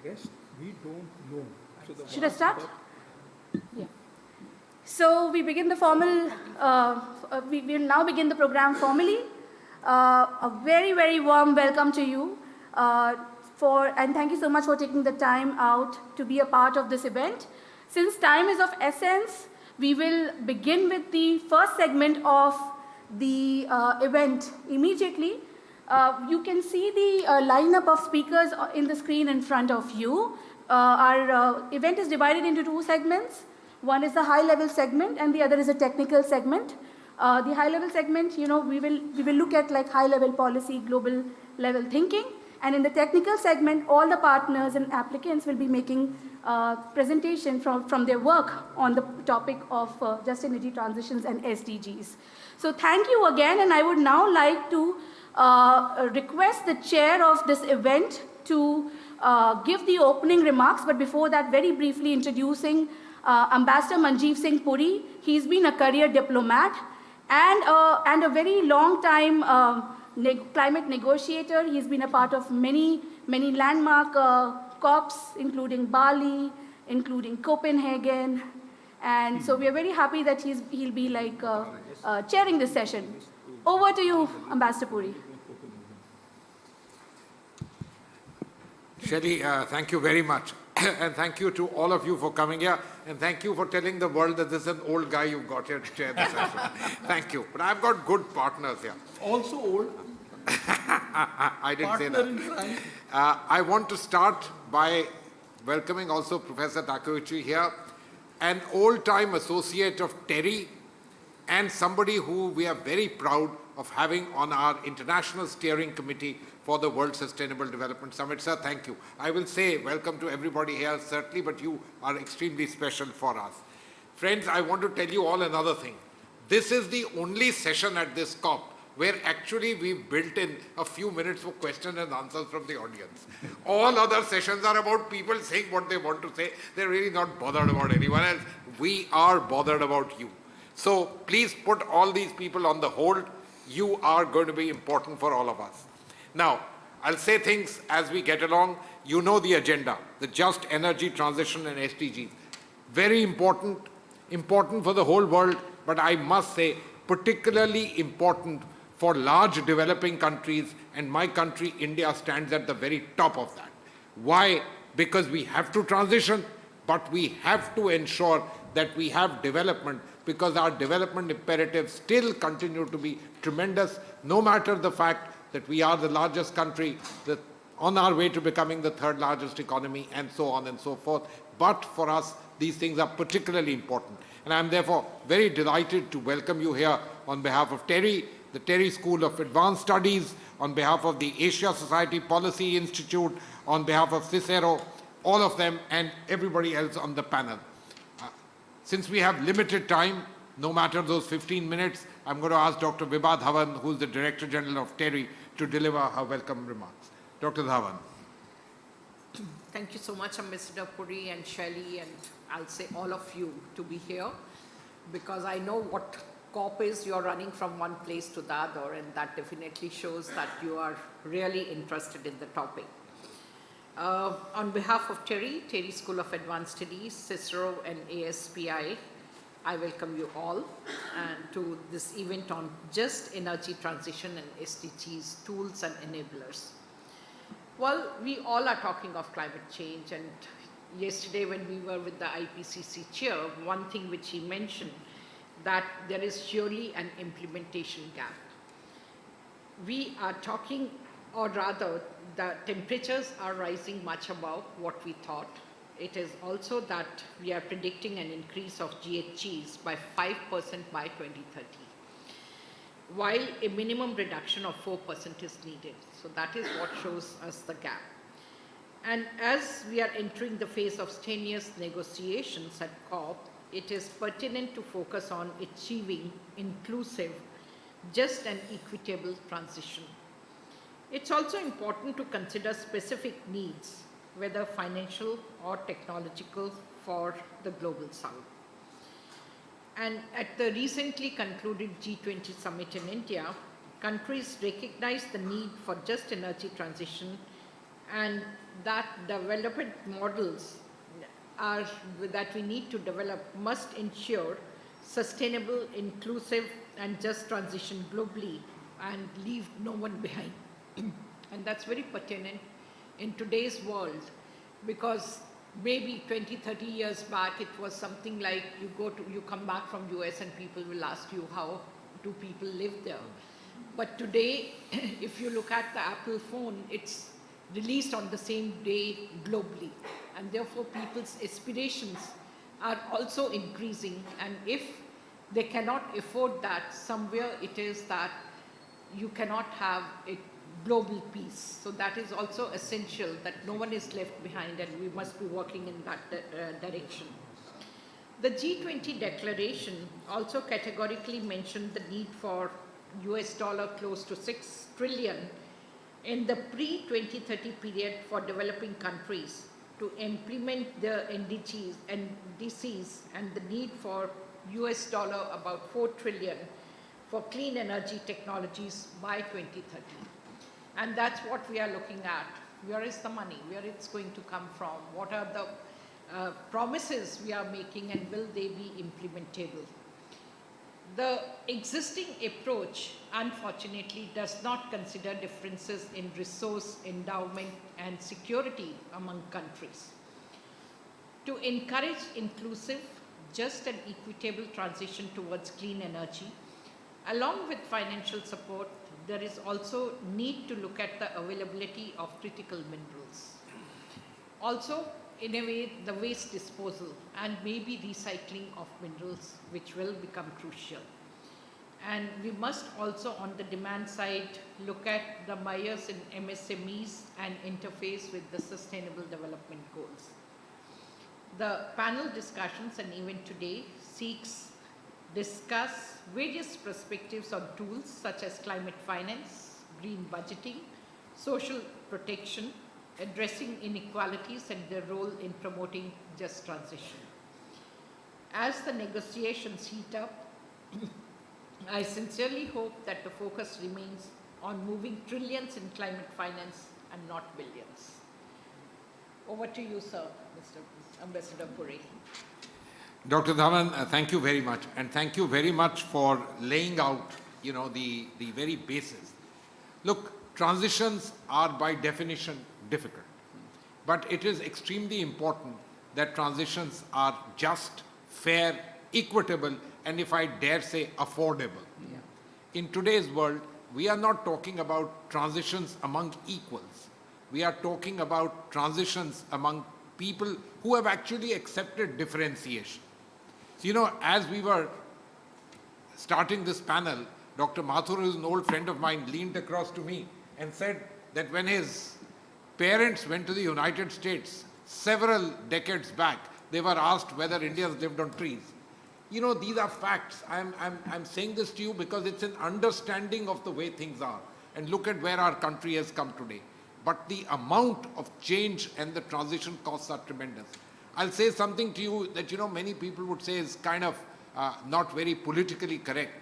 guess we don't know. So the Should I start? Yeah. So we begin the formal, we will now begin the program formally. A very, very warm welcome to you and thank you so much for taking the time out to be a part of this event. Since time is of essence, we will begin with the first segment of the event immediately. You can see the lineup of speakers in the screen in front of you. Our event is divided into two segments. One is the high-level segment and the other is a technical segment. The high-level segment, we will look at like high-level policy, global level thinking. And in the technical segment, all the partners and applicants will be making presentation from their work on the topic of just energy transitions and SDGs. So thank you again, and I would now like to request the chair of this event to give the opening remarks, but before that, very briefly introducing Ambassador Manjeev Singh Puri. He's been a career diplomat and a very long time climate negotiator. He's been a part of many landmark COPs, including Bali, including Copenhagen. And so we are very happy that he'll be like chairing this session. Over to you, Ambassador Puri. Shelly, thank you very much. And thank you to all of you for coming here. And thank you for telling the world that this is an old guy you've got here to chair the session. Thank you. But I've got good partners here. Also old. I didn't say that. I want to start by welcoming also Professor Takeuchi here, an old-time associate of TERI and somebody who we are very proud of having on our International Steering Committee for the World Sustainable Development Summit. Sir, thank you. I will say welcome to everybody here, certainly, but you are extremely special for us. Friends, I want to tell you all another thing. This is the only session at this COP where actually we've built in a few minutes for questions and answers from the audience. All other sessions are about people saying what they want to say. They're really not bothered about anyone else. We are bothered about you. So please put all these people on the hold. You are going to be important for all of us. Now, I'll say things as we get along. You know the agenda, the just energy transition and SDGs. Very important for the whole world, but I must say particularly important for large developing countries, and my country, India, stands at the very top of that. Why? Because we have to transition, but we have to ensure that we have development, because our development imperatives still continue to be tremendous, no matter the fact that we are the largest country, on our way to becoming the third largest economy, and so on and so forth. But for us, these things are particularly important. And I'm therefore very delighted to welcome you here on behalf of TERI, the TERI School of Advanced Studies, on behalf of the Asia Society Policy Institute, on behalf of CICERO, all of them, and everybody else on the panel. Since we have limited time, no matter those 15 minutes, I'm going to ask Dr. Vibha Davan, who's the Director General of TERI, to deliver her welcome remarks. Dr. Davan. Thank you so much, Ambassador Puri and Shelley, and I'll say all of you to be here, because I know what COP is. You're running from one place to the other, and that definitely shows that you are really interested in the topic. On behalf of TERI School of Advanced Studies, CICERO and ASPI, I welcome you all to this event on just energy transition and SDGs, tools and enablers. Well, we all are talking of climate change, and yesterday when we were with the IPCC chair, one thing which he mentioned, that there is surely an implementation gap. We are talking, or rather, the temperatures are rising much above what we thought. It is also that we are predicting an increase of GHGs by 5% by 2030, while a minimum reduction of 4% is needed. So that is what shows us the gap. And as we are entering the phase of strenuous negotiations at COP, it is pertinent to focus on achieving inclusive, just and equitable transition. It's also important to consider specific needs, whether financial or technological, for the global south. And at the recently concluded G20 summit in India, countries recognized the need for just energy transition and that development models that we need to develop must ensure sustainable, inclusive, and just transition globally and leave no one behind. And that's very pertinent in today's world, because maybe 20, 30 years back, it was something like you come back from US and people will ask you, how do people live there? But today, if you look at the Apple phone, it's released on the same day globally. And therefore, people's aspirations are also increasing. And if they cannot afford that, somewhere it is that you cannot have a global peace. So that is also essential, that no one is left behind, and we must be working in that direction. The G20 declaration also categorically mentioned the need for US dollar close to 6 trillion in the pre-2030 period for developing countries to implement the NDGs and DCs, and the need for US dollar about 4 trillion for clean energy technologies by 2030. And that's what we are looking at. Where is the money? Where it's going to come from? What are the promises we are making, and will they be implementable? The existing approach, unfortunately, does not consider differences in resource, endowment, and security among countries. To encourage inclusive, just and equitable transition towards clean energy, along with financial support, there is also need to look at the availability of critical minerals. Also, in a way, the waste disposal and maybe recycling of minerals, which will become crucial. And we must also, on the demand side, look at the buyers in MSMEs and interface with the Sustainable Development Goals. The panel discussions, and even today, discuss various perspectives on tools such as climate finance, green budgeting, social protection, addressing inequalities, and their role in promoting just transition. As the negotiations heat up, I sincerely hope that the focus remains on moving trillions in climate finance and not billions. Over to you, sir, Mr. Ambassador Puri. Dr. Davan, thank you very much, and thank you very much for laying out, the very basis. Look, transitions are by definition difficult, but it is extremely important that transitions are just, fair, equitable, and if I dare say, affordable. Yeah. In today's world, we are not talking about transitions among equals. We are talking about transitions among people who have actually accepted differentiation. So, as we were starting this panel, Dr. Mathur, who is an old friend of mine, leaned across to me and said that when his parents went to the United States several decades back, they were asked whether Indians lived on trees. These are facts. I'm saying this to you because it's an understanding of the way things are. And look at where our country has come today. But the amount of change and the transition costs are tremendous. I'll say something to you that, many people would say is kind of not very politically correct.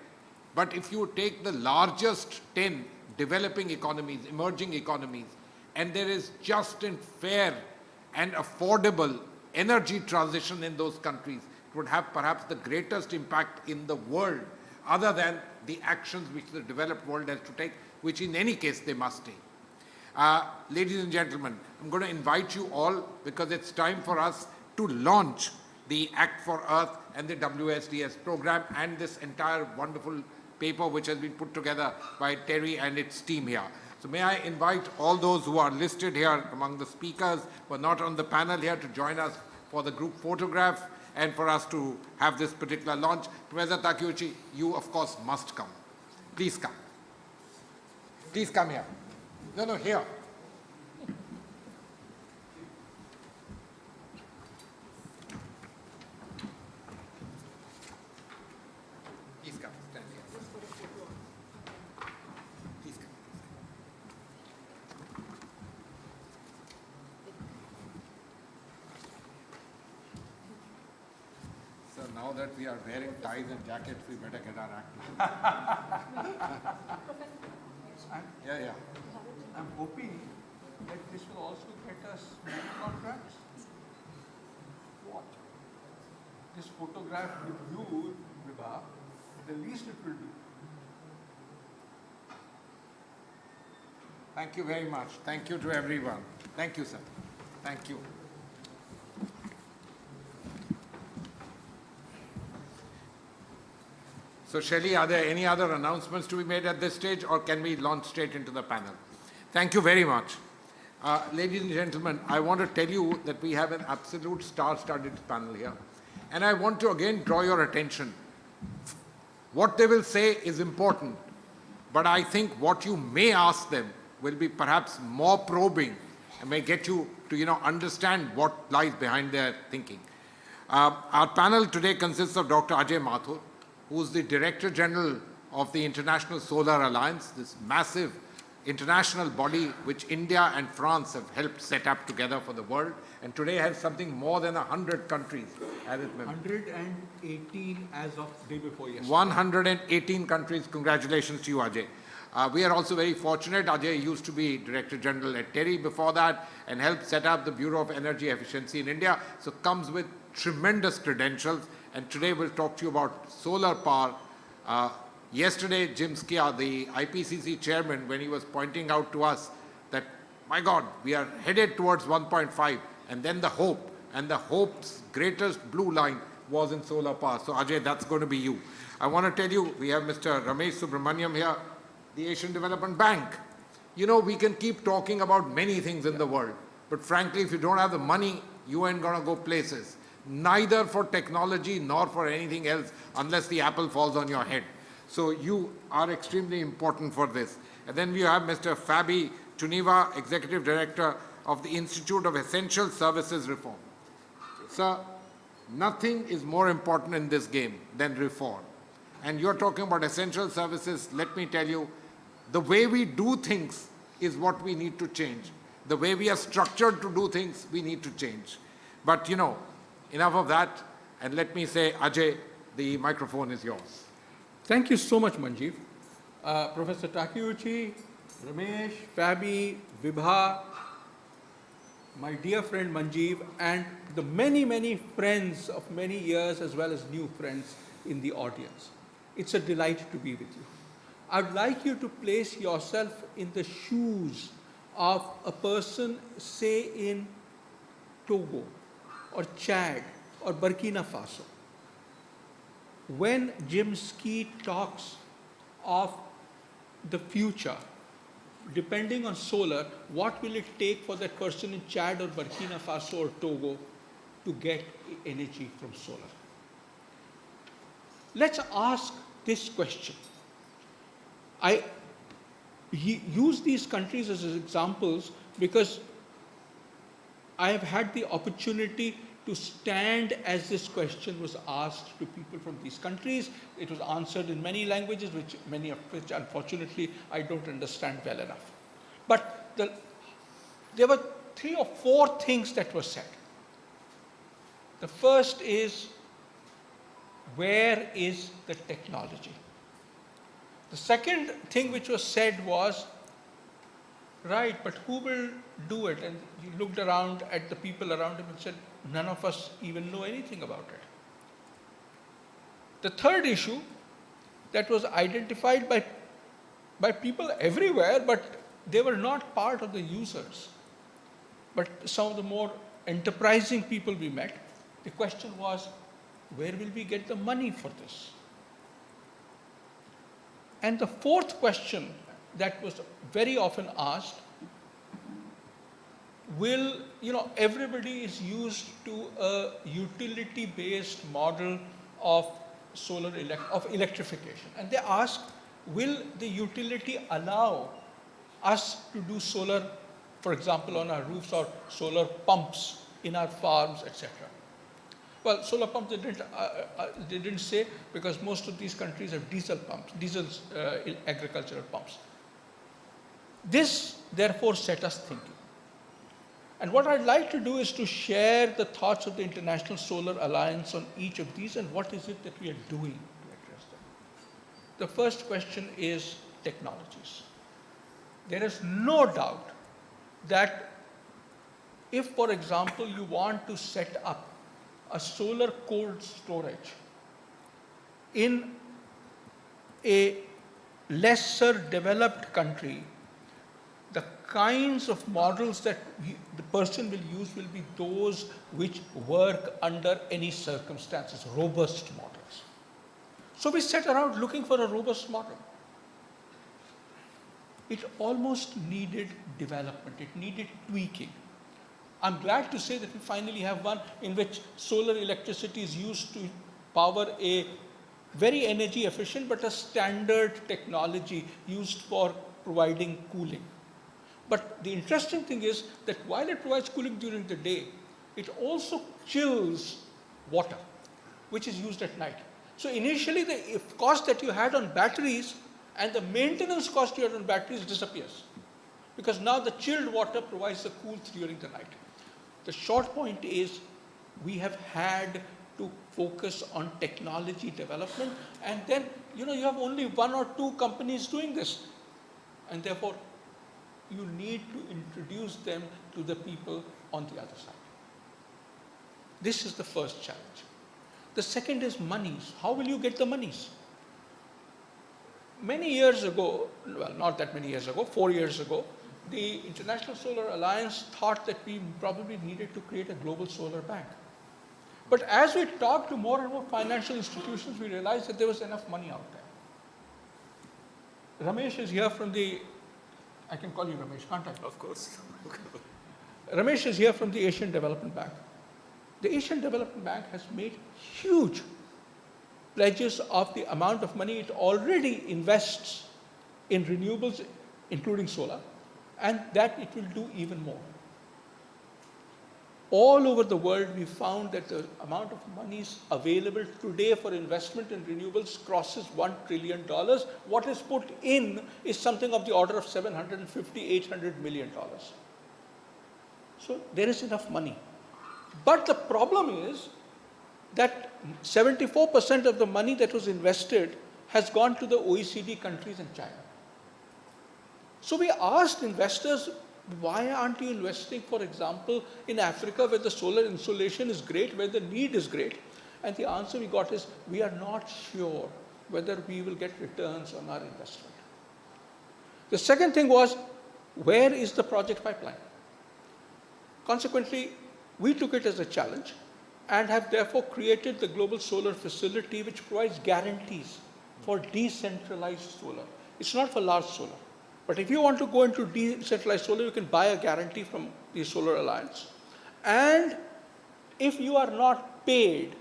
But if you take the largest 10 developing economies, emerging economies, and there is just and fair and affordable energy transition in those countries, it would have perhaps the greatest impact in the world, other than the actions which the developed world has to take, which in any case they must take. Ladies and gentlemen, I'm going to invite you all, because it's time for us to launch the Act for Earth and the WSDS program and this entire wonderful paper which has been put together by TERI and its team here. So may I invite all those who are listed here among the speakers, who are not on the panel here, to join us for the group photograph and for us to have this particular launch. Professor Takeuchi, you of course must come. Please come. Please come here. No, here. Please come, stand here. Please come. So now that we are wearing ties and jackets, we better get our act together. Yeah. I'm hoping that this will also get us many contracts? What? This photograph with you, Vibha, the least it will do. Thank you very much. Thank you to everyone. Thank you, sir. Thank you. So, Shelley, are there any other announcements to be made at this stage, or can we launch straight into the panel? Thank you very much. Ladies and gentlemen, I want to tell you that we have an absolute star-studded panel here. And I want to again draw your attention. What they will say is important, but I think what you may ask them will be perhaps more probing and may get you to understand what lies behind their thinking. Our panel today consists of Dr. Ajay Mathur, who is the Director General of the International Solar Alliance, this massive international body which India and France have helped set up together for the world, and today has something more than 100 countries as its members. 118 as of the day before yesterday. 118 countries. Congratulations to you, Ajay. We are also very fortunate. Ajay used to be Director General at TERI before that and helped set up the Bureau of Energy Efficiency in India, so comes with tremendous credentials. And today we'll talk to you about solar power. Yesterday, Jim Skia, the IPCC chairman, when he was pointing out to us that, my God, we are headed towards 1.5, and then the hope, and the hope's greatest blue line was in solar power. So Ajay, that's going to be you. I want to tell you, we have Mr. Ramesh Subramaniam here, the Asian Development Bank. We can keep talking about many things in the world, but frankly, if you don't have the money, you ain't going to go places. Neither for technology nor for anything else, unless the apple falls on your head. So you are extremely important for this. And then we have Mr. Fabi Tuniva, Executive Director of the Institute of Essential Services Reform. Sir, nothing is more important in this game than reform. And you're talking about essential services. Let me tell you, the way we do things is what we need to change. The way we are structured to do things, we need to change. But enough of that, and let me say, Ajay, the microphone is yours. Thank you so much, Manjeev. Professor Takeuchi, Ramesh, Fabi, Vibha, my dear friend Manjeev, and the many, many friends of many years as well as new friends in the audience. It's a delight to be with you. I'd like you to place yourself in the shoes of a person, say, in Togo, or Chad, or Burkina Faso. When Jim Ski talks of the future, depending on solar, what will it take for that person in Chad or Burkina Faso or Togo to get energy from solar? Let's ask this question. I use these countries as examples because I have had the opportunity to stand as this question was asked to people from these countries. It was answered in many languages, many of which, unfortunately, I don't understand well enough. But there were 3 or 4 things that were said. The first is, where is the technology? The second thing which was said was, right, but who will do it? And he looked around at the people around him and said, none of us even know anything about it. The third issue that was identified by people everywhere, but they were not part of the users, but some of the more enterprising people we met, the question was, where will we get the money for this? And the fourth question that was very often asked, everybody is used to a utility-based model of electrification. And they ask, will the utility allow us to do solar, for example, on our roofs, or solar pumps in our farms, etc.? Well, solar pumps they didn't say, because most of these countries have diesel agricultural pumps. This, therefore, set us thinking. And what I'd like to do is to share the thoughts of the International Solar Alliance on each of these and what is it that we are doing to address them. The first question is technologies. There is no doubt that if, for example, you want to set up a solar cold storage in a lesser developed country, the kinds of models that the person will use will be those which work under any circumstances, robust models. So we set around looking for a robust model. It almost needed development, it needed tweaking. I'm glad to say that we finally have one in which solar electricity is used to power a very energy efficient but a standard technology used for providing cooling. But the interesting thing is that while it provides cooling during the day, it also chills water, which is used at night. So initially the cost that you had on batteries and the maintenance cost you had on batteries disappears, because now the chilled water provides the cool during the night. The short point is we have had to focus on technology development, and then you have only one or two companies doing this, and therefore you need to introduce them to the people on the other side. This is the first challenge. The second is monies. How will you get the monies? Many years ago, well, not that many years ago, 4 years ago, the International Solar Alliance thought that we probably needed to create a global solar bank. But as we talked to more and more financial institutions, we realized that there was enough money out there. Ramesh is here from the, I can call you Ramesh, can't I? Of course. Ramesh is here from the Asian Development Bank. The Asian Development Bank has made huge pledges of the amount of money it already invests in renewables, including solar, and that it will do even more. All over the world, we found that the amount of monies available today for investment in renewables crosses $1 trillion. What is put in is something of the order of $750, $800 million. So there is enough money. But the problem is that 74% of the money that was invested has gone to the OECD countries and China. So we asked investors, why aren't you investing, for example, in Africa where the solar insolation is great, where the need is great? And the answer we got is, we are not sure whether we will get returns on our investment. The second thing was, where is the project pipeline? Consequently, we took it as a challenge and have therefore created the Global Solar Facility, which provides guarantees for decentralized solar. It's not for large solar. But if you want to go into decentralized solar, you can buy a guarantee from the Solar Alliance. And if you are not paid,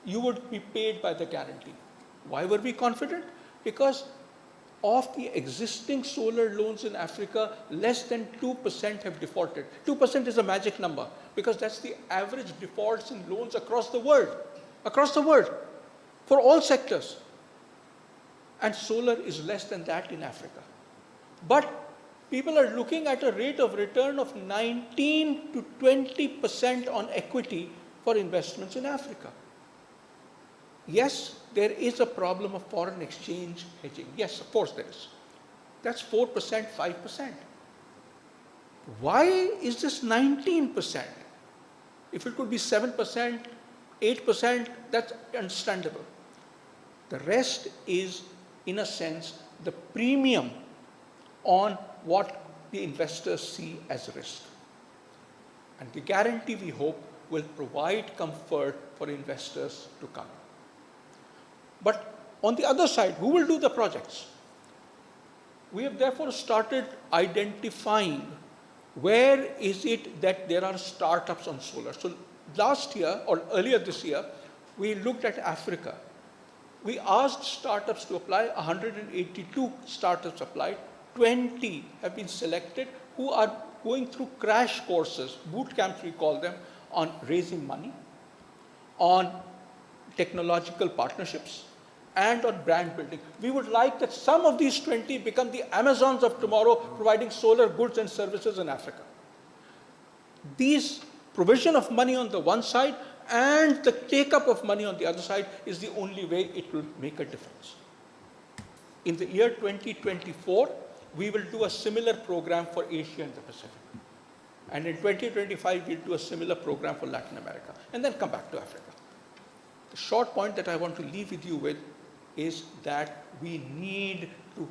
you would be paid by the guarantee. Why were we confident? Because of the existing solar loans in Africa, less than 2% have defaulted. 2% is a magic number, because that's the average defaults in loans across the world, for all sectors. And solar is less than that in Africa. But people are looking at a rate of return of 19 to 20% on equity for investments in Africa. Yes, there is a problem of foreign exchange hedging. Yes, of course there is. That's 4%, 5%. Why is this 19%? If it could be 7%, 8%, that's understandable. The rest is, in a sense, the premium on what the investors see as risk. And the guarantee, we hope, will provide comfort for investors to come. But on the other side, who will do the projects? We have therefore started identifying where is it that there are startups on solar. So last year, or earlier this year, we looked at Africa. We asked startups to apply, 182 startups applied, 20 have been selected who are going through crash courses, boot camps we call them, on raising money, on technological partnerships, and on brand building. We would like that some of these 20 become the Amazons of tomorrow, providing solar goods and services in Africa. These provision of money on the one side and the take-up of money on the other side is the only way it will make a difference. In the year 2024, we will do a similar program for Asia and the Pacific. And in 2025, we'll do a similar program for Latin America, and then come back to Africa. The short point that I want to leave with you with is that we need to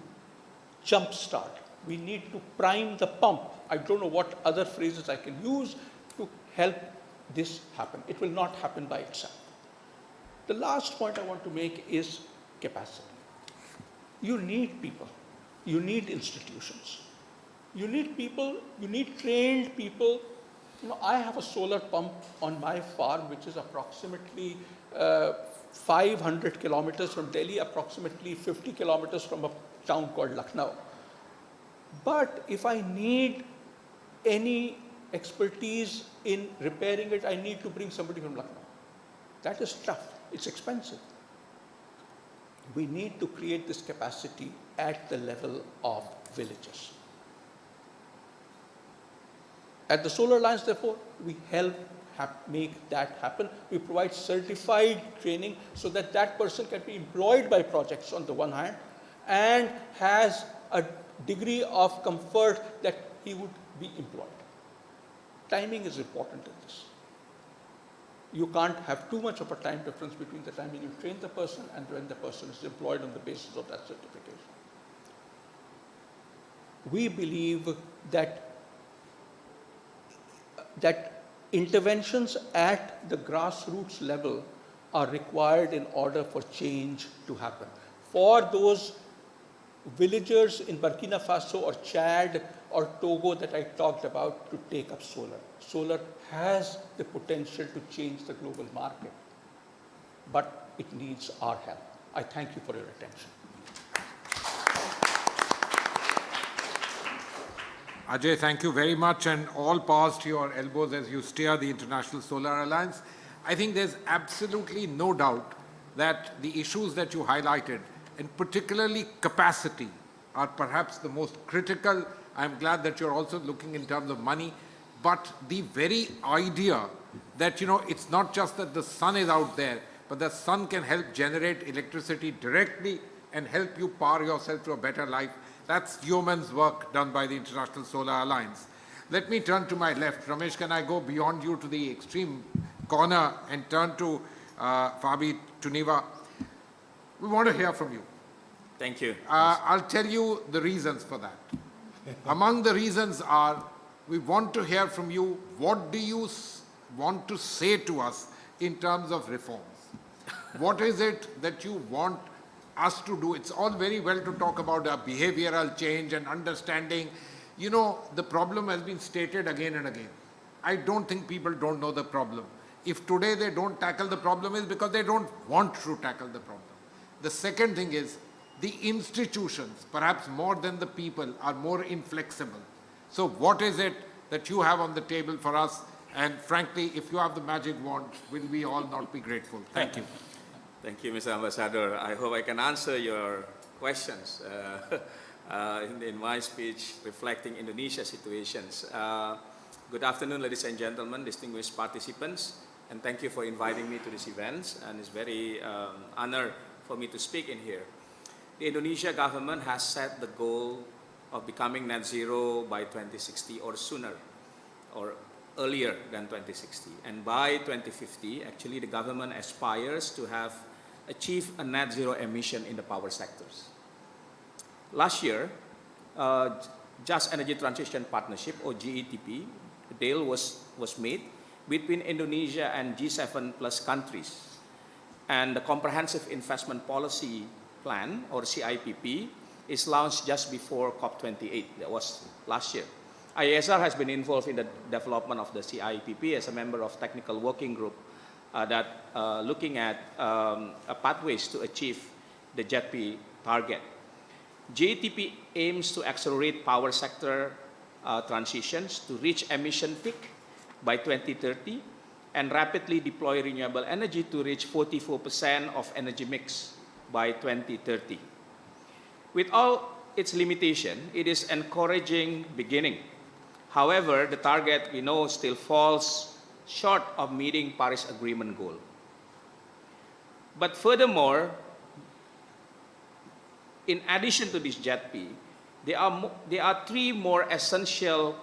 jumpstart. We need to prime the pump. I don't know what other phrases I can use to help this happen. It will not happen by itself. The last point I want to make is capacity. You need people. You need institutions. You need people, you need trained people. You know, I have a solar pump on my farm, which is approximately 500 kilometers from Delhi, approximately 50 kilometers from a town called Lucknow. But if I need any expertise in repairing it, I need to bring somebody from Lucknow. That is tough. It's expensive. We need to create this capacity at the level of villages. At the Solar Alliance, therefore, we help make that happen. We provide certified training so that that person can be employed by projects on the one hand and has a degree of comfort that he would be employed. Timing is important in this. You can't have too much of a time difference between the time when you train the person and when the person is employed on the basis of that certification. We believe that interventions at the grassroots level are required in order for change to happen. For those villagers in Burkina Faso or Chad or Togo that I talked about to take up solar. Solar has the potential to change the global market, but it needs our help. I thank you for your attention. Ajay, thank you very much, and all powers to your elbows as you steer the International Solar Alliance. I think there's absolutely no doubt that the issues that you highlighted, and particularly capacity, are perhaps the most critical. I'm glad that you're also looking in terms of money, but the very idea that, you know, it's not just that the sun is out there, but the sun can help generate electricity directly and help you power yourself to a better life. That's yeoman's work done by the International Solar Alliance. Let me turn to my left. Ramesh, can I go beyond you to the extreme corner and turn to Fabi Tuniva? We want to hear from you. Thank you. I'll tell you the reasons for that. Among the reasons are, we want to hear from you, what do you want to say to us in terms of reforms? What is it that you want us to do? It's all very well to talk about a behavioral change and understanding. You know, the problem has been stated again and again. I don't think people don't know the problem. If today they don't tackle the problem, is because they don't want to tackle the problem. The second thing is, the institutions, perhaps more than the people, are more inflexible. So what is it that you have on the table for us? And frankly, if you have the magic wand, will we all not be grateful? Thank you. Thank you, Mr. Ambassador. I hope I can answer your questions in my speech reflecting Indonesia's situations. Good afternoon, ladies and gentlemen, distinguished participants, and thank you for inviting me to this event, and it's very honor for me to speak in here. The Indonesia government has set the goal of becoming net zero by 2060 or sooner, or earlier than 2060. And by 2050, actually the government aspires to have achieved a net zero emission in the power sectors. Last year, Just Energy Transition Partnership, or GETP, a deal was made between Indonesia and G7 plus countries. And the Comprehensive Investment Policy Plan, or CIPP, is launched just before COP28. That was last year. IESR has been involved in the development of the CIPP as a member of technical working group that looking at pathways to achieve the JETP target. GETP aims to accelerate power sector transitions to reach emission peak by 2030 and rapidly deploy renewable energy to reach 44% of energy mix by 2030. With all its limitation, it is encouraging beginning. However, the target we know still falls short of meeting Paris Agreement goal. But furthermore, in addition to this JETP, there are three more essential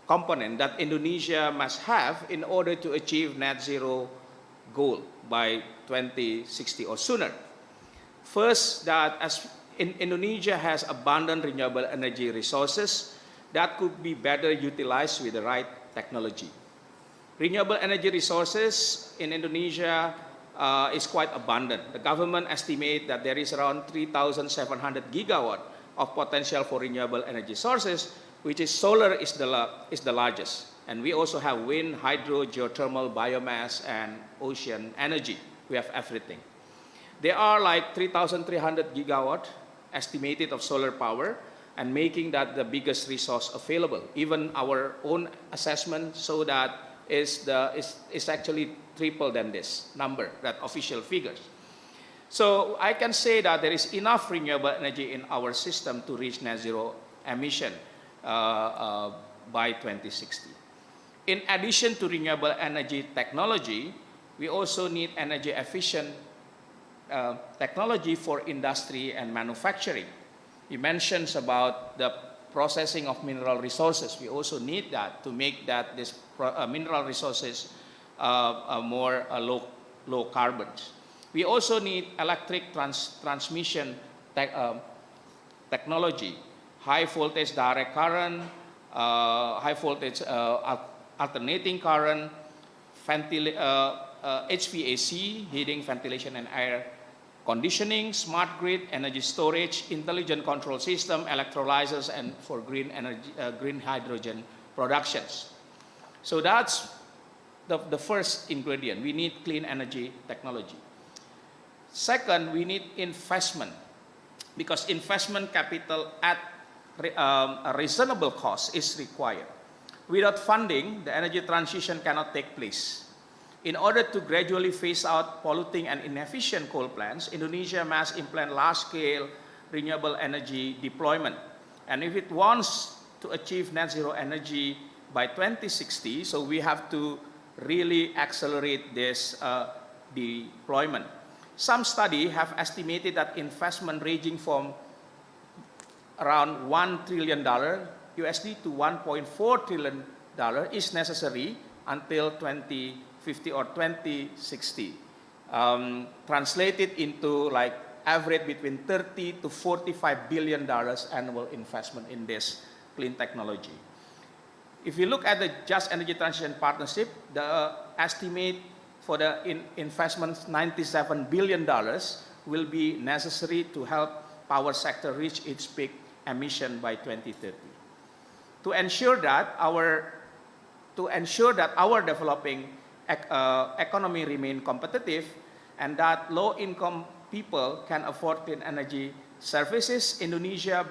components that Indonesia must have in order to achieve net zero goal by 2060 or sooner. First, that as Indonesia has abundant renewable energy resources that could be better utilized with the right technology. Renewable energy resources in Indonesia is quite abundant. The government estimates that there is around 3,700 gigawatt of potential for renewable energy sources, which is solar is the largest. And we also have wind, hydro, geothermal, biomass, and ocean energy. We have everything. There are like 3,300 gigawatt estimated of solar power, and making that the biggest resource available. Even our own assessment show that is actually triple than this number, that official figures. So I can say that there is enough renewable energy in our system to reach net zero emission by 2060. In addition to renewable energy technology, we also need energy efficient technology for industry and manufacturing. You mentioned about the processing of mineral resources. We also need that to make that this mineral resources more low carbons. We also need electric transmission technology, high voltage direct current, high voltage alternating current, HVAC, heating, ventilation, and air conditioning, smart grid, energy storage, intelligent control system, electrolyzers, and for green energy, green hydrogen productions. So that's the first ingredient. We need clean energy technology. Second, we need investment, because investment capital at a reasonable cost is required. Without funding, the energy transition cannot take place. In order to gradually phase out polluting and inefficient coal plants, Indonesia must implement large-scale renewable energy deployment. And if it wants to achieve net zero energy by 2060, so we have to really accelerate this deployment. Some studies have estimated that investment ranging from around $1 trillion USD to $1.4 trillion is necessary until 2050 or 2060. Translated into like average between 30 to $45 billion annual investment in this clean technology. If you look at the Just Energy Transition Partnership, the estimate for the investments, $97 billion, will be necessary to help power sector reach its peak emission by 2030. To ensure that our developing economy remain competitive and that low-income people can afford clean energy services, Indonesia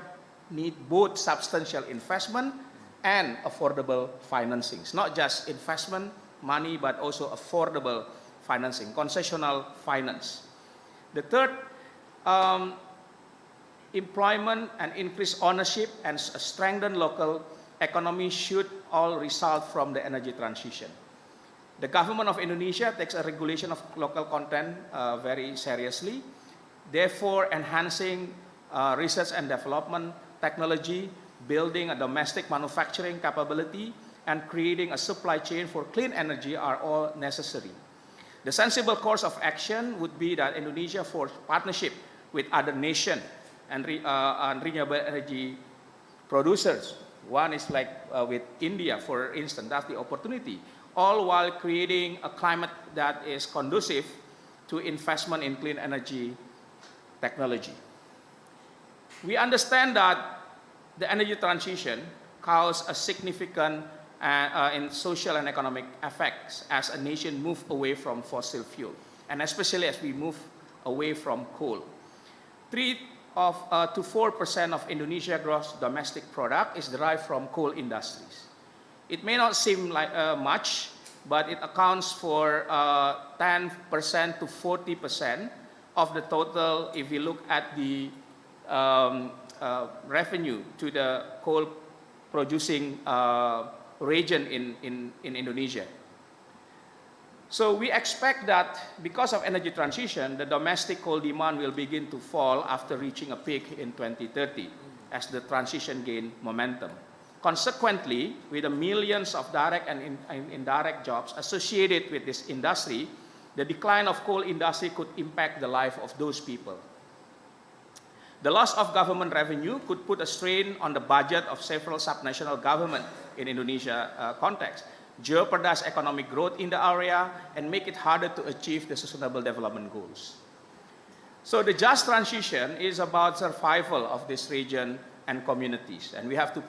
need both substantial investment and affordable financings. Not just investment money, but also affordable financing, concessional finance. The third, employment and increased ownership and strengthen local economy should all result from the energy transition. The government of Indonesia takes a regulation of local content very seriously. Therefore, enhancing research and development technology, building a domestic manufacturing capability, and creating a supply chain for clean energy are all necessary. The sensible course of action would be that Indonesia forge partnership with other nations and renewable energy producers. One is like with India, for instance, that's the opportunity, all while creating a climate that is conducive to investment in clean energy technology. We understand that the energy transition causes a significant in social and economic effects as a nation moves away from fossil fuel, and especially as we move away from coal. 3 to 4% of Indonesia gross domestic product is derived from coal industries. It may not seem like much, but it accounts for 10% to 40% of the total if you look at the revenue to the coal producing region in Indonesia. So we expect that because of energy transition, the domestic coal demand will begin to fall after reaching a peak in 2030. as the transition gained momentum. Consequently, with the millions of direct and indirect jobs associated with this industry, the decline of coal industry could impact the life of those people. The loss of government revenue could put a strain on the budget of several subnational governments in Indonesia context, jeopardize economic growth in the area, and make it harder to achieve the sustainable development goals. So the just transition is about survival of this region and communities, and we have to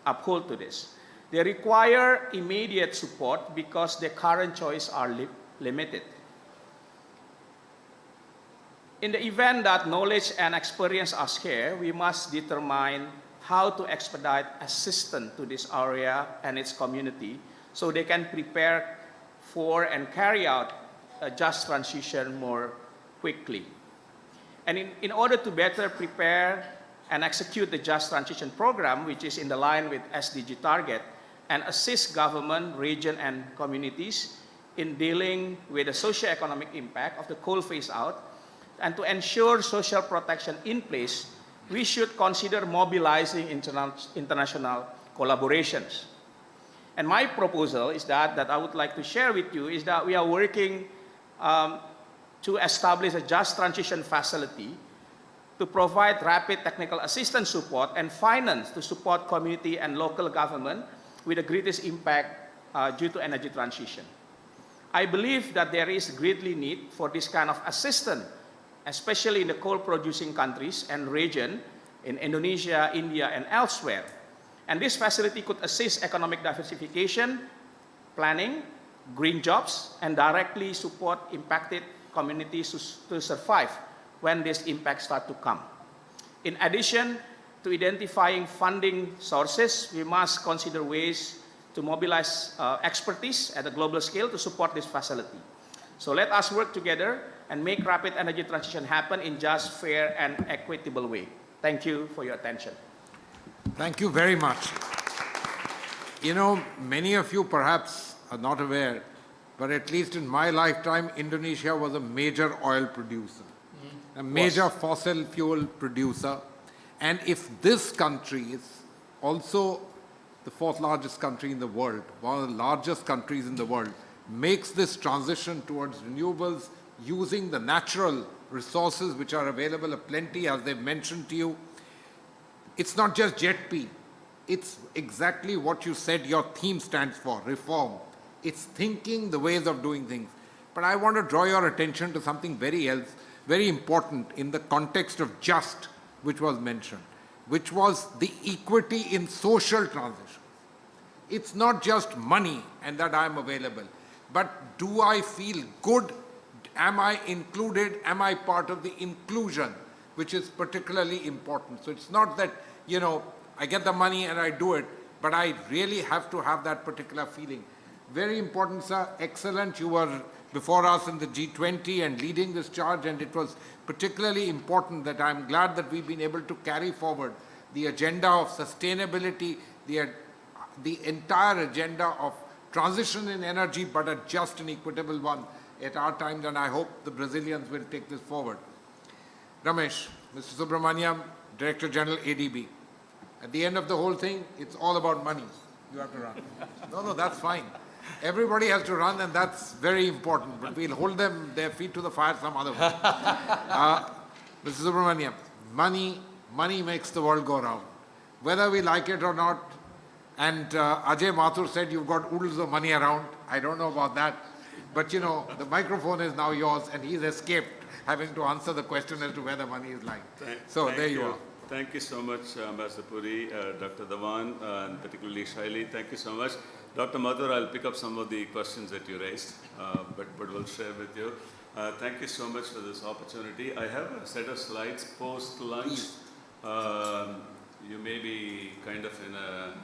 uphold to this. They require immediate support because their current choices are limited. In the event that knowledge and experience are scarce, we must determine how to expedite assistance to this area and its community so they can prepare for and carry out a just transition more quickly. And in order to better prepare and execute the just transition program, which is in the line with SDG target, and assist government, region, and communities in dealing with the socio-economic impact of the coal phase-out, and to ensure social protection in place, we should consider mobilizing international collaborations. And my proposal is that I would like to share with you is that we are working to establish a just transition facility to provide rapid technical assistance support and finance to support community and local government with the greatest impact due to energy transition. I believe that there is greatly need for this kind of assistance, especially in the coal-producing countries and region in Indonesia, India, and elsewhere. And this facility could assist economic diversification, planning, green jobs, and directly support impacted communities to survive when these impacts start to come. In addition to identifying funding sources, we must consider ways to mobilize expertise at a global scale to support this facility. So let us work together and make rapid energy transition happen in just, fair, and equitable way. Thank you for your attention. Thank you very much. You know, many of you perhaps are not aware, but at least in my lifetime, Indonesia was a major oil producer, a major fossil fuel producer. And if this country is also the fourth largest country in the world, one of the largest countries in the world, makes this transition towards renewables using the natural resources which are available aplenty, as they've mentioned to you. It's not just JETP. It's exactly what you said your theme stands for, reform. It's thinking the ways of doing things. But I want to draw your attention to something very else, very important in the context of just, which was mentioned, which was the equity in social transition. It's not just money and that I'm available, but do I feel good? Am I included? Am I part of the inclusion, which is particularly important? So it's not that, you know, I get the money and I do it, but I really have to have that particular feeling. Very important, sir. Excellent. You were before us in the G20 and leading this charge, and it was particularly important that I'm glad that we've been able to carry forward the agenda of sustainability, the entire agenda of transition in energy, but a just and equitable one at our times, and I hope the Brazilians will take this forward. Ramesh, Mr. Subramaniam, Director General ADB. At the end of the whole thing, it's all about money. You have to run. No, that's fine. Everybody has to run, and that's very important, but we'll hold them, their feet to the fire some other way. Mr. Subramaniam, money makes the world go round. Whether we like it or not, and Ajay Mathur said you've got oodles of money around. I don't know about that. But you know, the microphone is now yours, and he's escaped having to answer the question as to where the money is lying. There you are. Thank you so much, Ambassador Puri, Dr. Davan, and particularly Shaili. Thank you so much. Dr. Mathur, I'll pick up some of the questions that you raised, but we'll share with you. Thank you so much for this opportunity. I have a set of slides post-lunch. You may be kind of in a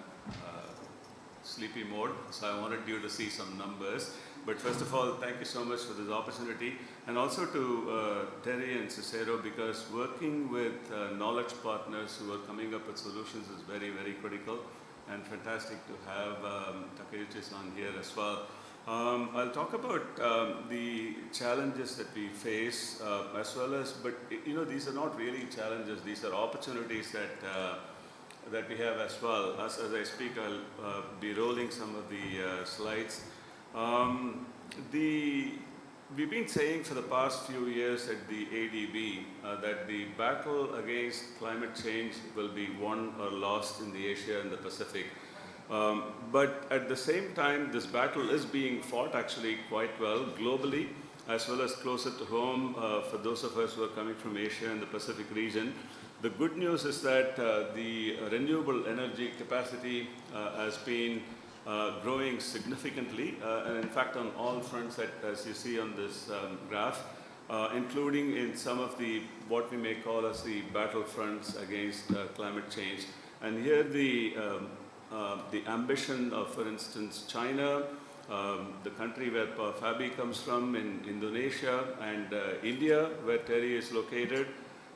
sleepy mode, so I wanted you to see some numbers. But first of all, thank you so much for this opportunity, and also to TERI and CICERO, because working with knowledge partners who are coming up with solutions is very, very critical, and fantastic to have Takeuchi-san here as well. I'll talk about the challenges that we face as well as, but these are not really challenges, these are opportunities that we have as well. As I speak, I'll be rolling some of the slides. We've been saying for the past few years at the ADB that the battle against climate change will be won or lost in the Asia and the Pacific. But at the same time, this battle is being fought actually quite well globally, as well as closer to home for those of us who are coming from Asia and the Pacific region. The good news is that the renewable energy capacity has been growing significantly, and in fact on all fronts, as you see on this graph, including in some of the what we may call as the battlefronts against climate change. And here the ambition of, for instance, China, the country where Fabi comes from, in Indonesia, and India, where TERI is located.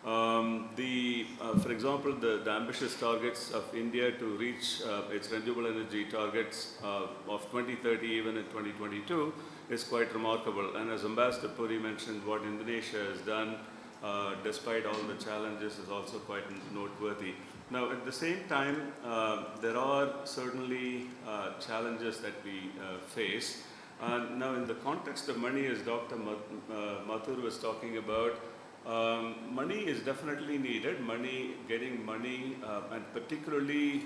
For example, the ambitious targets of India to reach its renewable energy targets of 2030, even in 2022, is quite remarkable. And as Ambassador Puri mentioned, what Indonesia has done, despite all the challenges, is also quite noteworthy. Now, at the same time, there are certainly challenges that we face. Now, in the context of money, as Dr. Mathur was talking about, money is definitely needed. Getting money, and particularly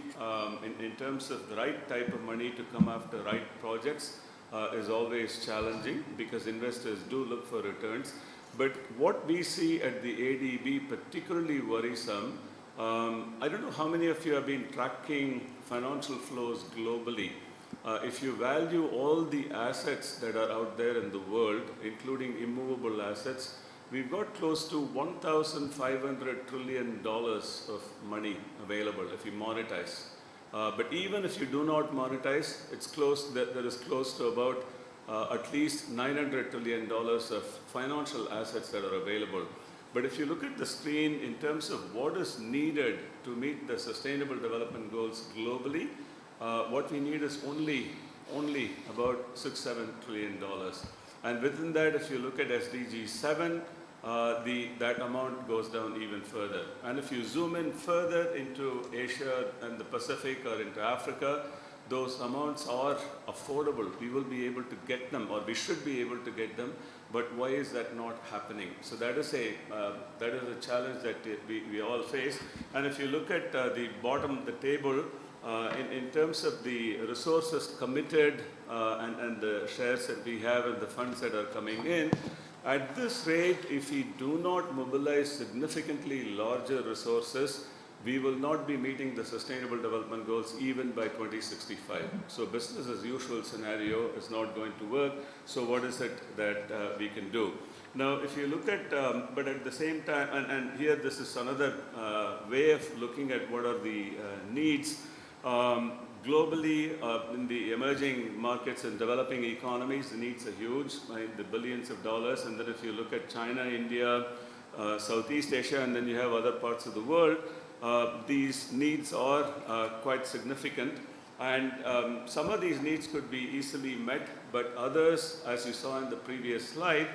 in terms of the right type of money to come after right projects, is always challenging because investors do look for returns. But what we see at the ADB particularly worrisome, I don't know how many of you have been tracking financial flows globally. If you value all the assets that are out there in the world, including immovable assets, we've got close to $1,500 trillion of money available if you monetize. But even if you do not monetize, there is close to about at least $900 trillion of financial assets that are available. But if you look at the screen in terms of what is needed to meet the Sustainable Development Goals globally, what we need is only about $6-7 trillion. And within that, if you look at SDG-7, that amount goes down even further. And if you zoom in further into Asia and the Pacific or into Africa, those amounts are affordable. We will be able to get them, or we should be able to get them. But why is that not happening? So that is a challenge that we all face. And if you look at the bottom of the table, in terms of the resources committed and the shares that we have and the funds that are coming in, at this rate, if we do not mobilize significantly larger resources, we will not be meeting the Sustainable Development Goals even by 2065. So business as usual scenario is not going to work. So what is it that we can do? Now, if you look at, but at the same time, and here this is another way of looking at what are the needs. Globally, in the emerging markets and developing economies, the needs are huge, the billions of dollars. And then if you look at China, India, Southeast Asia, and then you have other parts of the world, these needs are quite significant. And some of these needs could be easily met, but others, as you saw in the previous slide,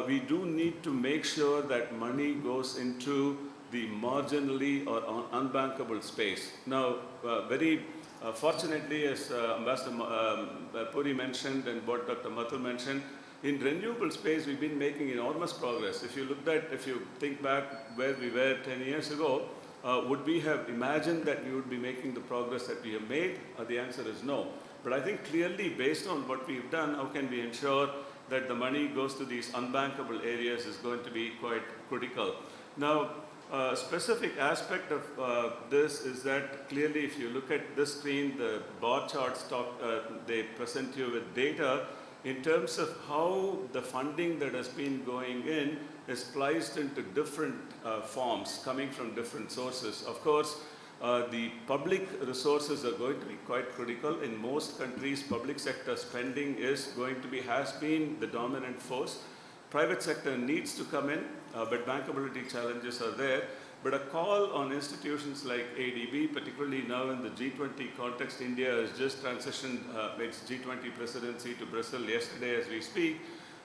we do need to make sure that money goes into the marginally or unbankable space. Now, very fortunately, as Ambassador Puri mentioned and what Dr. Mathur mentioned, in renewable space, we've been making enormous progress. If you think back where we were 10 years ago, would we have imagined that we would be making the progress that we have made? The answer is no. But I think clearly, based on what we've done, how can we ensure that the money goes to these unbankable areas is going to be quite critical. Now, a specific aspect of this is that clearly if you look at this screen, the bar charts they present you with data in terms of how the funding that has been going in is spliced into different forms coming from different sources. Of course, the public resources are going to be quite critical. In most countries, public sector spending has been the dominant force. Private sector needs to come in, but bankability challenges are there. But a call on institutions like ADB, particularly now in the G20 context. India has just transitioned its G20 presidency to Brazil yesterday as we speak.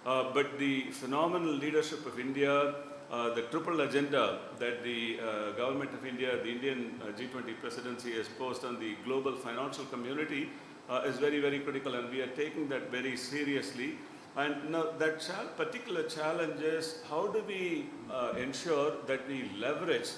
But the phenomenal leadership of India, the triple agenda that the government of India, the Indian G20 presidency has posed on the global financial community is very, very critical, and we are taking that very seriously. And now that particular challenge is how do we ensure that we leverage,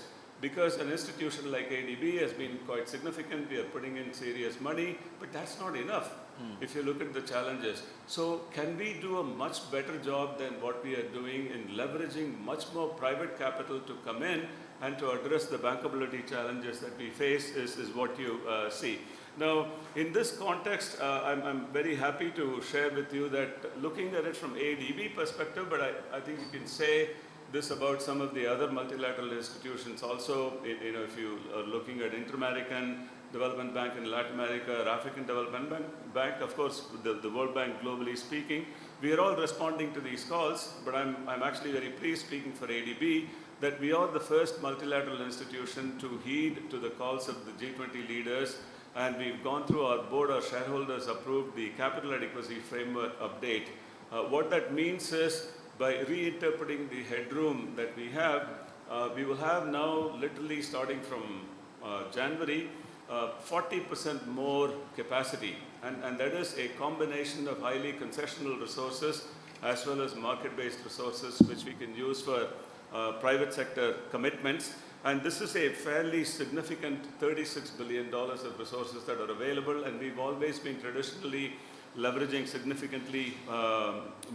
because an institution like ADB has been quite significant, we are putting in serious money, but that's not enough if you look at the challenges. So can we do a much better job than what we are doing in leveraging much more private capital to come in and to address the bankability challenges that we face is what you see. Now, in this context, I'm very happy to share with you that looking at it from ADB perspective, but I think you can say this about some of the other multilateral institutions also. If you are looking at Inter-American Development Bank in Latin America, or African Development Bank, of course, the World Bank globally speaking, we are all responding to these calls, but I'm actually very pleased, speaking for ADB, that we are the first multilateral institution to heed to the calls of the G20 leaders. And we've gone through our board, our shareholders approved the capital adequacy framework update. What that means is, by reinterpreting the headroom that we have, we will have now, literally starting from January, 40% more capacity. And that is a combination of highly concessional resources as well as market-based resources, which we can use for private sector commitments. And this is a fairly significant $36 billion of resources that are available, and we've always been traditionally leveraging significantly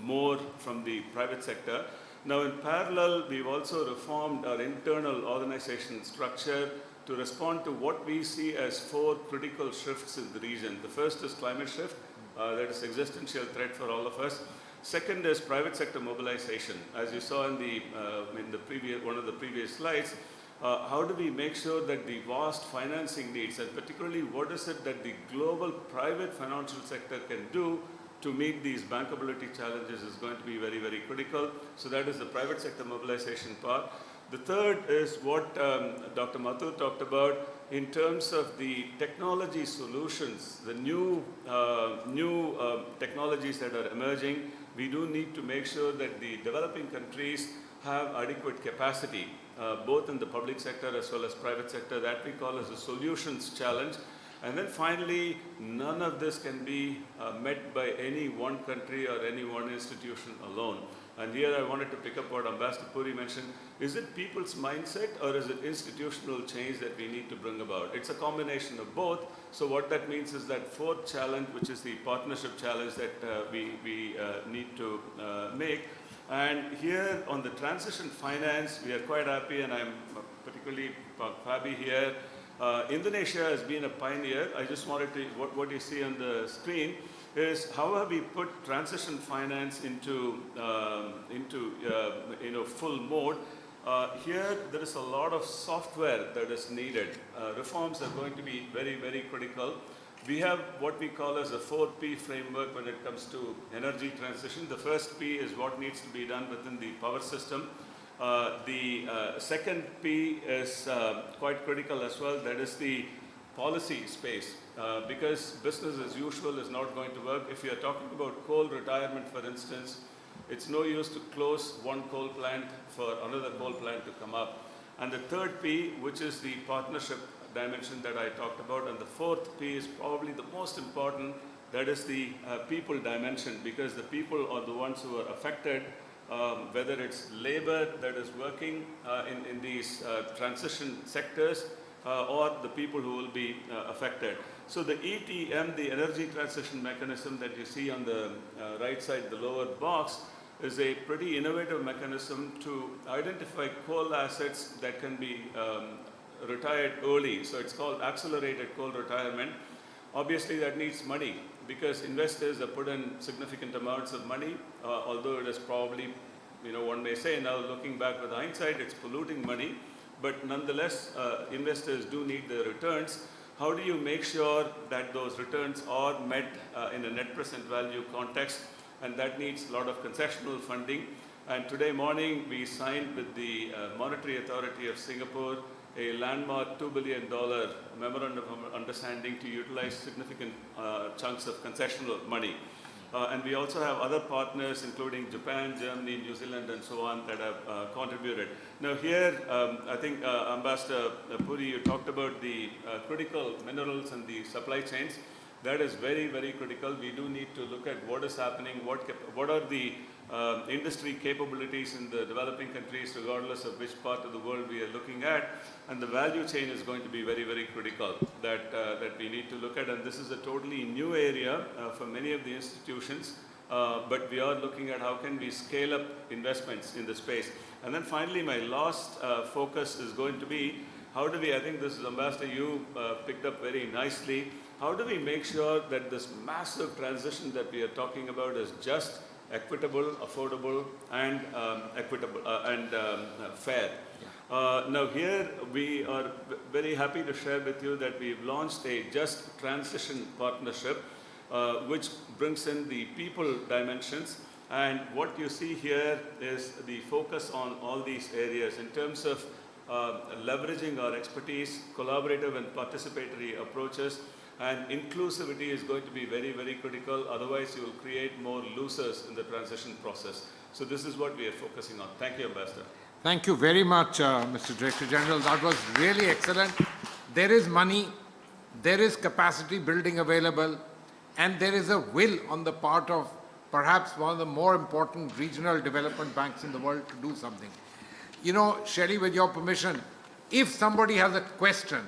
more from the private sector. Now, in parallel, we've also reformed our internal organization structure to respond to what we see as 4 critical shifts in the region. The first is climate shift, that is existential threat for all of us. Second is private sector mobilization. As you saw in one of the previous slides, how do we make sure that the vast financing needs, and particularly what is it that the global private financial sector can do to meet these bankability challenges, is going to be very, very critical. So that is the private sector mobilization part. The third is what Dr. Mathur talked about in terms of the technology solutions, the new technologies that are emerging. We do need to make sure that the developing countries have adequate capacity, both in the public sector as well as private sector, that we call as a solutions challenge. And then finally, none of this can be met by any one country or any one institution alone. And here I wanted to pick up what Ambassador Puri mentioned. Is it people's mindset or is it institutional change that we need to bring about? It's a combination of both. So what that means is that fourth challenge, which is the partnership challenge that we need to make. And here on the transition finance, we are quite happy, and I'm particularly Fabi here. Indonesia has been a pioneer. I just wanted to, what you see on the screen is how have we put transition finance into full mode. Here there is a lot of software that is needed. Reforms are going to be very, very critical. We have what we call as a 4P framework when it comes to energy transition. The first P is what needs to be done within the power system. The second P is quite critical as well. That is the policy space, because business as usual is not going to work. If you are talking about coal retirement, for instance, it's no use to close one coal plant for another coal plant to come up. And the third P, which is the partnership dimension that I talked about, and the fourth P is probably the most important, that is the people dimension, because the people are the ones who are affected, whether it's labor that is working in these transition sectors, or the people who will be affected. So the ETM, the energy transition mechanism that you see on the right side, the lower box, is a pretty innovative mechanism to identify coal assets that can be retired early. So it's called accelerated coal retirement. Obviously that needs money, because investors have put in significant amounts of money, although it is probably, one may say now looking back with hindsight, it's polluting money, but nonetheless investors do need the returns. How do you make sure that those returns are met in a net present value context? And that needs a lot of concessional funding. And today morning, we signed with the Monetary Authority of Singapore a landmark $2 billion memorandum of understanding to utilize significant chunks of concessional money. And we also have other partners, including Japan, Germany, New Zealand, and so on, that have contributed. Now here, I think Ambassador Puri, you talked about the critical minerals and the supply chains. That is very, very critical. We do need to look at what is happening, what are the industry capabilities in the developing countries, regardless of which part of the world we are looking at. And the value chain is going to be very, very critical that we need to look at. And this is a totally new area for many of the institutions. But we are looking at how can we scale up investments in the space. And then finally, my last focus is going to be how do we, I think this is Ambassador, you picked up very nicely, how do we make sure that this massive transition that we are talking about is just, equitable, affordable, and fair. Now here we are very happy to share with you that we've launched a Just Transition Partnership, which brings in the people dimensions. And what you see here is the focus on all these areas in terms of leveraging our expertise, collaborative and participatory approaches, and inclusivity is going to be very, very critical. Otherwise, you will create more losers in the transition process. So this is what we are focusing on. Thank you, Ambassador. Thank you very much, Mr. Director General. That was really excellent. There is money, there is capacity building available, and there is a will on the part of perhaps one of the more important regional development banks in the world to do something. You know, Shelley, with your permission, if somebody has a question,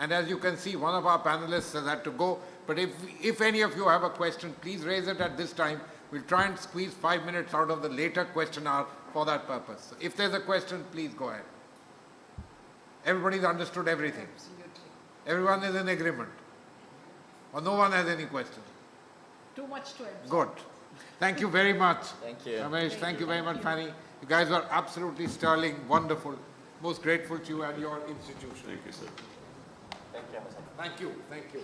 and as you can see, one of our panelists has had to go, but if any of you have a question, please raise it at this time. We'll try and squeeze 5 minutes out of the later question hour for that purpose. So if there's a question, please go ahead. Everybody's understood everything. Absolutely. Everyone is in agreement. Or no one has any questions. Too much to absorb. Good. Thank you very much. Thank you. Ramesh, thank you very much, Fanny. You guys are absolutely sterling, wonderful. Most grateful to you and your institution. Thank you, sir. Thank you. Thank you.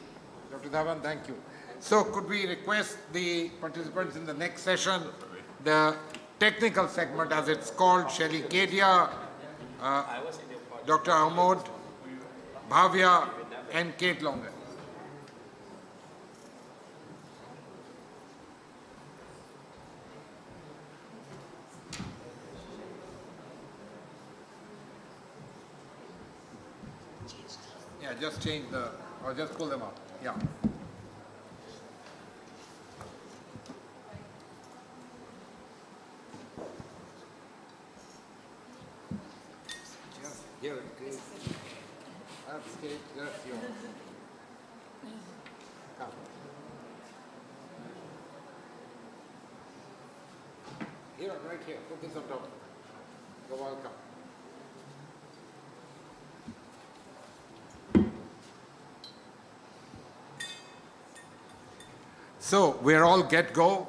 Dr. Davan, thank you. So could we request the participants in the next session, the technical segment as it's called, Shelley Kedia, Dr. Ahmad, Bhavya, and Kate Longer. Yeah, just change the, or just pull them up. Yeah. Just here it is. That's it. That's yours. Come. Here, right here. Put this on top. You're welcome. So we're all get-go.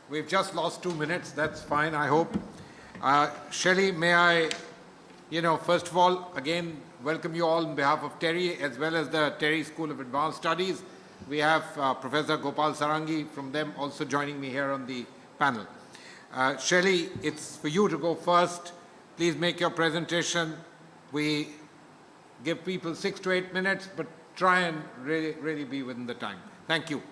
We've just lost 2 minutes. That's fine, I hope. Shelley, may I, first of all, again, welcome you all on behalf of TERI as well as the TERI School of Advanced Studies. We have Professor Gopal Sarangi from them also joining me here on the panel. Shelley, it's for you to go first. Please make your presentation. We give people 6 to 8 minutes, but try and really be within the time. Thank you.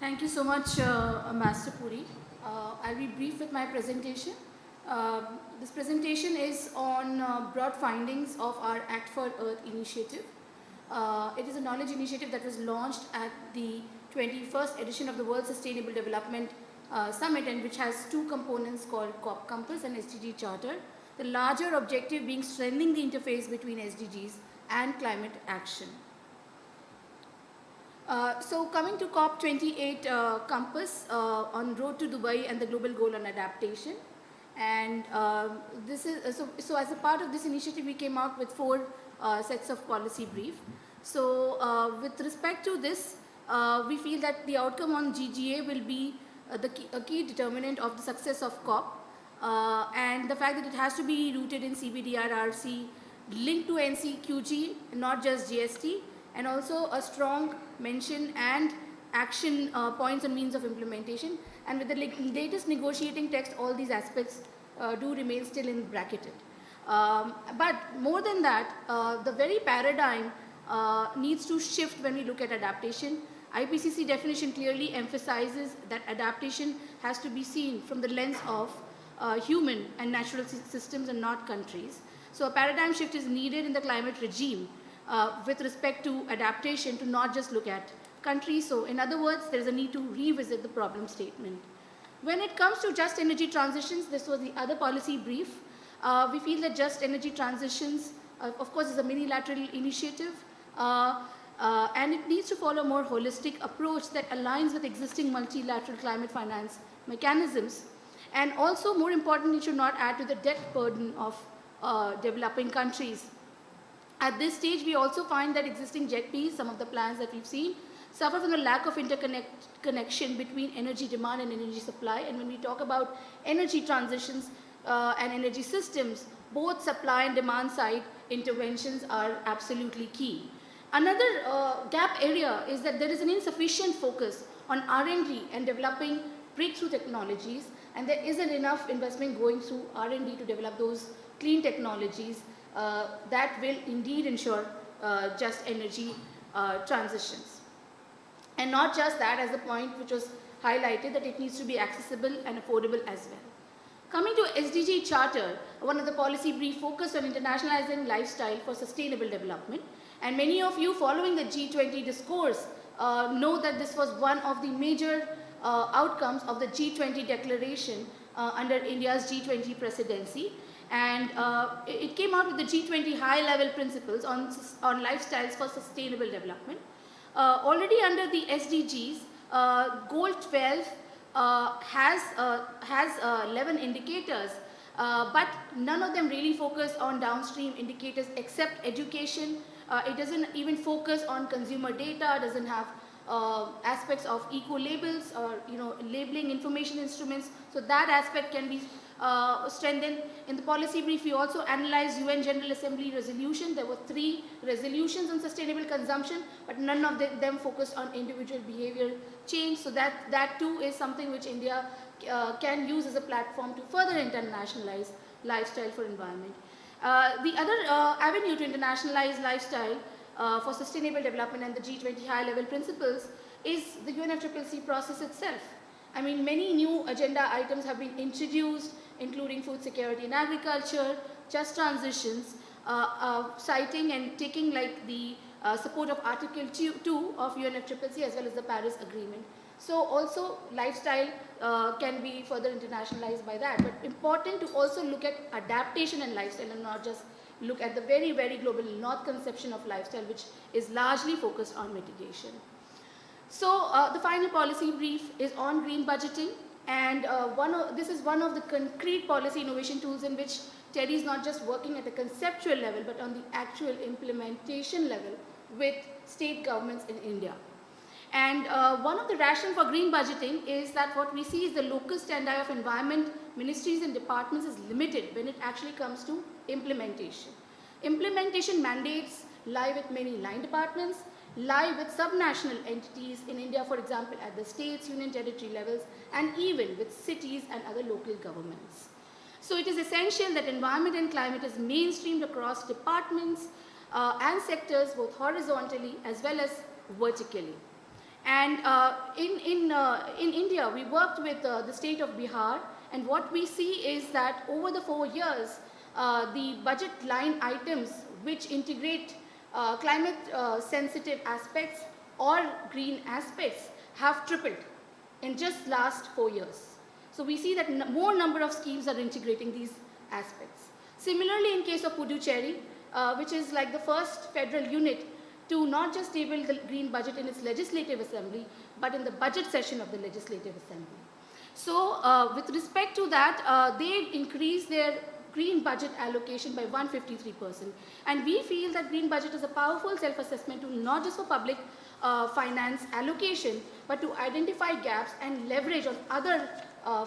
Thank you so much, Ambassador Puri. I'll be brief with my presentation. This presentation is on broad findings of our Act for Earth initiative. It is a knowledge initiative that was launched at the 21st edition of the World Sustainable Development Summit, and which has 2 components called COP Compass and SDG Charter. The larger objective being strengthening the interface between SDGs and climate action. So coming to COP28 Compass on Road to Dubai and the Global Goal on Adaptation. And this is so as a part of this initiative, we came out with 4 sets of policy brief. So with respect to this, we feel that the outcome on GGA will be a key determinant of the success of COP, and the fact that it has to be rooted in CBDRRC, linked to NCQG, not just GST, and also a strong mention and action points and means of implementation. And with the latest negotiating text, all these aspects do remain still in bracketed. But more than that, the very paradigm needs to shift when we look at adaptation. IPCC definition clearly emphasizes that adaptation has to be seen from the lens of human and natural systems and not countries. So a paradigm shift is needed in the climate regime with respect to adaptation to not just look at countries. So in other words, there is a need to revisit the problem statement. When it comes to just energy transitions, this was the other policy brief. We feel that just energy transitions, of course, is a minilateral initiative, and it needs to follow a more holistic approach that aligns with existing multilateral climate finance mechanisms. And also, more importantly, it should not add to the debt burden of developing countries. At this stage, we also find that existing JETPs, some of the plans that we've seen, suffer from the lack of interconnection between energy demand and energy supply. And when we talk about energy transitions and energy systems, both supply and demand side interventions are absolutely key. Another gap area is that there is an insufficient focus on R&D and developing breakthrough technologies, and there isn't enough investment going through R&D to develop those clean technologies that will indeed ensure just energy transitions. And not just that, as the point which was highlighted, that it needs to be accessible and affordable as well. Coming to SDG Charter, one of the policy brief focused on internationalizing lifestyle for sustainable development. And many of you following the G20 discourse know that this was one of the major outcomes of the G20 declaration under India's G20 presidency. And it came out with the G20 high-level principles on lifestyles for sustainable development. Already under the SDGs, Goal 12 has 11 indicators, but none of them really focus on downstream indicators except education. It doesn't even focus on consumer data, doesn't have aspects of eco-labels or labeling information instruments. So that aspect can be strengthened. In the policy brief, we also analyzed UN General Assembly resolution. There were 3 resolutions on sustainable consumption, but none of them focused on individual behavior change. So that too is something which India can use as a platform to further internationalize lifestyle for environment. The other avenue to internationalize lifestyle for sustainable development and the G20 high-level principles is the UNFCCC process itself. I mean, many new agenda items have been introduced, including food security and agriculture, just transitions, citing and taking like the support of Article 2 of UNFCCC as well as the Paris Agreement. So also lifestyle can be further internationalized by that, but important to also look at adaptation and lifestyle and not just look at the very, very global North conception of lifestyle, which is largely focused on mitigation. So the final policy brief is on green budgeting, and this is one of the concrete policy innovation tools in which TERI is not just working at a conceptual level, but on the actual implementation level with state governments in India. And one of the rationale for green budgeting is that what we see is the local standi of environment ministries and departments is limited when it actually comes to implementation. Implementation mandates lie with many line departments, lie with subnational entities in India, for example, at the states, union territory levels, and even with cities and other local governments. So it is essential that environment and climate is mainstreamed across departments and sectors, both horizontally as well as vertically. And in India, we worked with the state of Bihar, and what we see is that over the 4 years, the budget line items which integrate climate sensitive aspects or green aspects have tripled in just last 4 years. So we see that more number of schemes are integrating these aspects. Similarly, in case of Puducherry, which is like the first federal unit to not just table the green budget in its legislative assembly, but in the budget session of the legislative assembly. So with respect to that, they increased their green budget allocation by 153%. And we feel that green budget is a powerful self-assessment tool, not just for public finance allocation, but to identify gaps and leverage on other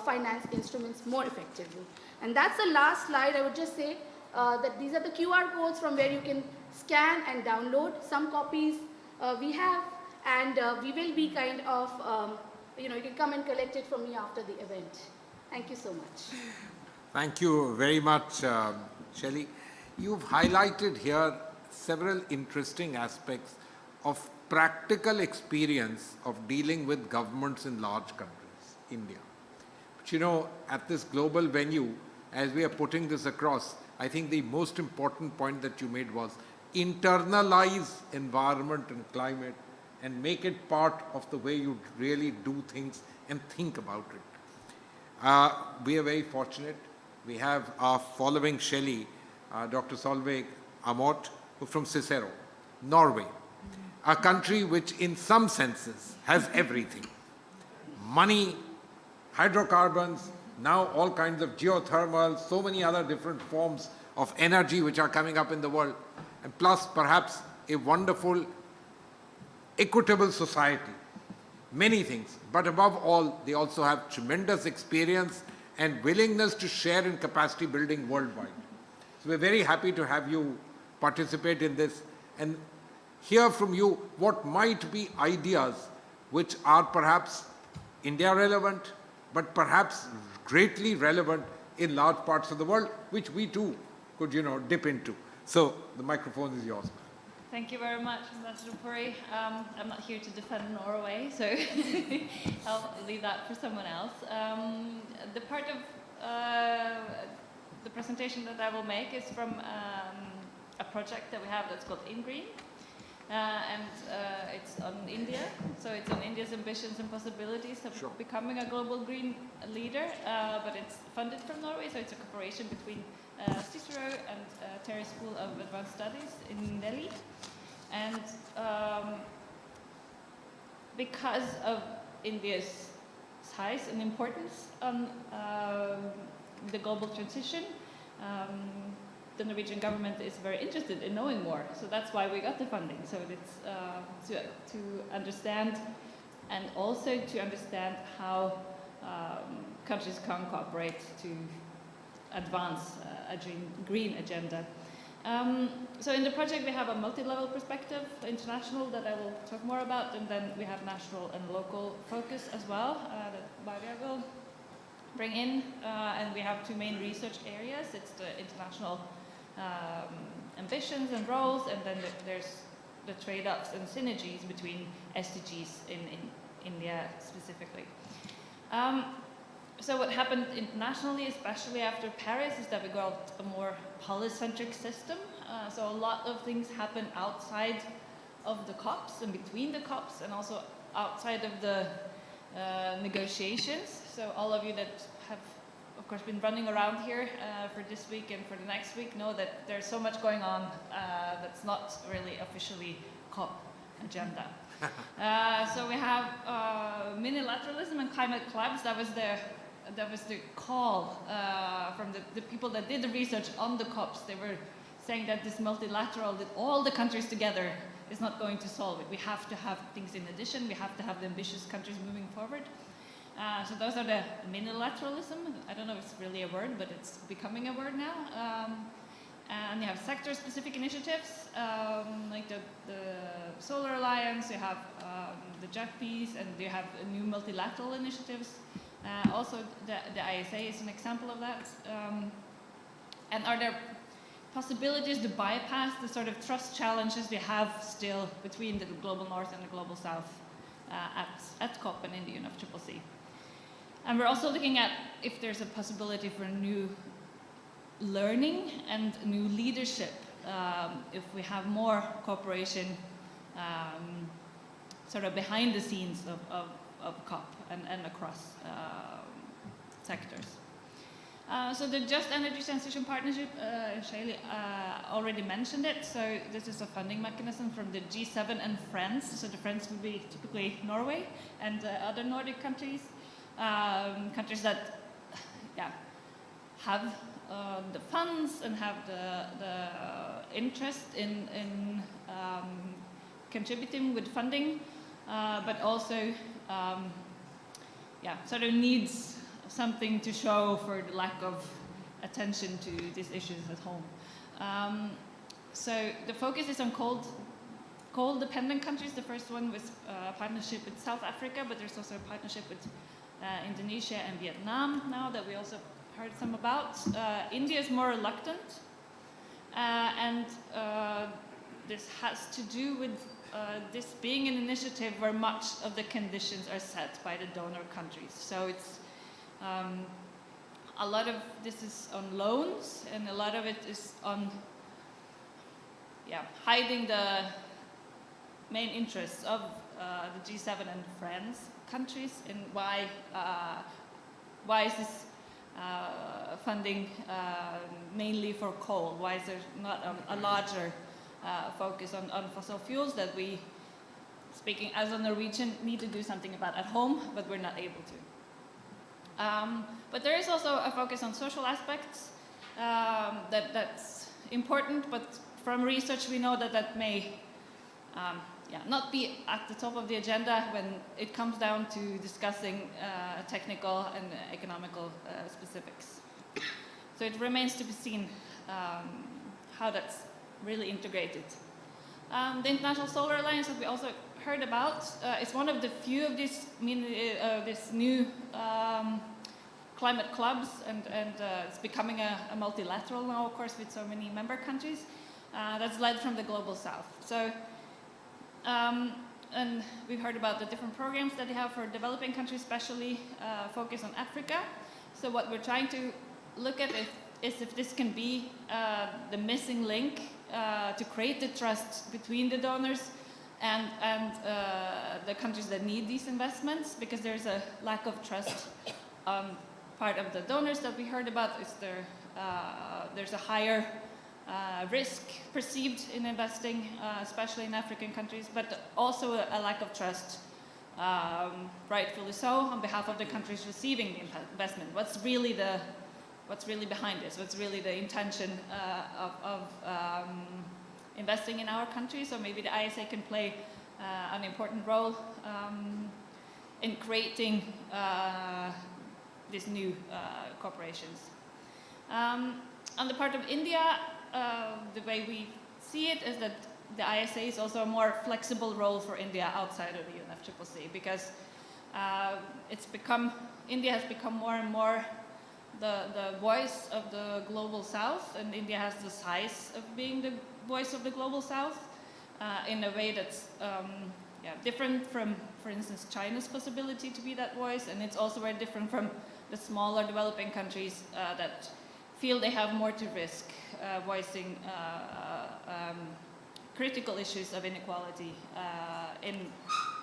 finance instruments more effectively. And that's the last slide. I would just say that these are the QR codes from where you can scan and download. Some copies we have, and we will be kind of, you can come and collect it from me after the event. Thank you so much. Thank you very much, Shelley. You've highlighted here several interesting aspects of practical experience of dealing with governments in large countries, India. But at this global venue, as we are putting this across, I think the most important point that you made was internalize environment and climate and make it part of the way you really do things and think about it. We are very fortunate. We have our following Shelley, Dr. Solveig Amott, from CICERO, Norway, a country which in some senses has everything. Money, hydrocarbons, now all kinds of geothermal, so many other different forms of energy which are coming up in the world, and plus perhaps a wonderful, equitable society. Many things, but above all, they also have tremendous experience and willingness to share in capacity building worldwide. So we're very happy to have you participate in this and hear from you what might be ideas which are perhaps India relevant, but perhaps greatly relevant in large parts of the world, which we too could, dip into. So the microphone is yours. Thank you very much, Ambassador Puri. I'm not here to defend Norway, so I'll leave that for someone else. The part of the presentation that I will make is from a project that we have that's called InGreen. And it's on India, so it's on India's ambitions and possibilities of becoming a global green leader, but it's funded from Norway, so it's a cooperation between CICERO and TERI School of Advanced Studies in Delhi. And because of India's size and importance on the global transition, the Norwegian government is very interested in knowing more. So that's why we got the funding. So it's to understand, and also to understand how countries can cooperate to advance a green agenda. So in the project we have a multi-level perspective, international, that I will talk more about, and then we have national and local focus as well that Maria will bring in, and we have two main research areas. It's the international ambitions and roles, and then there's the trade-offs and synergies between SDGs in India specifically. So what happened internationally, especially after Paris, is that we got a more polycentric system. So a lot of things happen outside of the COPs and between the COPs, and also outside of the negotiations. So all of you that have, of course, been running around here for this week and for the next week know that there's so much going on that's not really officially COP agenda. So we have minilateralism and climate clubs. That was the call from the people that did the research on the COPs. They were saying that this multilateral, that all the countries together, is not going to solve it. We have to have things in addition. We have to have the ambitious countries moving forward. So those are the minilateralism. I don't know if it's really a word, but it's becoming a word now. And you have sector-specific initiatives, like the Solar Alliance, you have the JACPs, and you have new multilateral initiatives. Also, the ISA is an example of that. And are there possibilities to bypass the sort of trust challenges we have still between the global north and the global south at COP and in the UNFCCC? And we're also looking at if there's a possibility for new learning and new leadership, if we have more cooperation sort of behind the scenes of COP and across sectors. So the Just Energy Transition Partnership, Shelley already mentioned it. So this is a funding mechanism from the G7 and Friends. So the Friends would be typically Norway and other Nordic countries, countries that have the funds and have the interest in contributing with funding, but also sort of needs something to show for the lack of attention to these issues at home. So the focus is on coal-dependent countries. The first one was a partnership with South Africa, but there's also a partnership with Indonesia and Vietnam now that we also heard some about. India is more reluctant, and this has to do with this being an initiative where much of the conditions are set by the donor countries. So it's a lot of this is on loans, and a lot of it is on hiding the main interests of the G7 and friends countries, and why is this funding mainly for coal? Why is there not a larger focus on fossil fuels that we, speaking as a Norwegian, need to do something about at home, but we're not able to. But there is also a focus on social aspects that's important, but from research we know that may not be at the top of the agenda when it comes down to discussing technical and economical specifics. So it remains to be seen how that's really integrated. The International Solar Alliance that we also heard about is one of the few of these this new climate clubs, and it's becoming a multilateral now, of course, with so many member countries. That's led from the Global South. So, and we've heard about the different programs that they have for developing countries, especially focus on Africa. So what we're trying to look at is if this can be the missing link to create the trust between the donors and the countries that need these investments, because there's a lack of trust on part of the donors that we heard about. There's a higher risk perceived in investing, especially in African countries, but also a lack of trust, rightfully so, on behalf of the countries receiving the investment. What's really behind this? What's really the intention of investing in our country? So maybe the ISA can play an important role in creating these new corporations. On the part of India, the way we see it is that the ISA is also a more flexible role for India outside of the UNFCCC, because India has become more and more the voice of the Global South, and India has the size of being the voice of the Global South in a way that's different from, for instance, China's possibility to be that voice, and it's also very different from the smaller developing countries that feel they have more to risk voicing critical issues of inequality in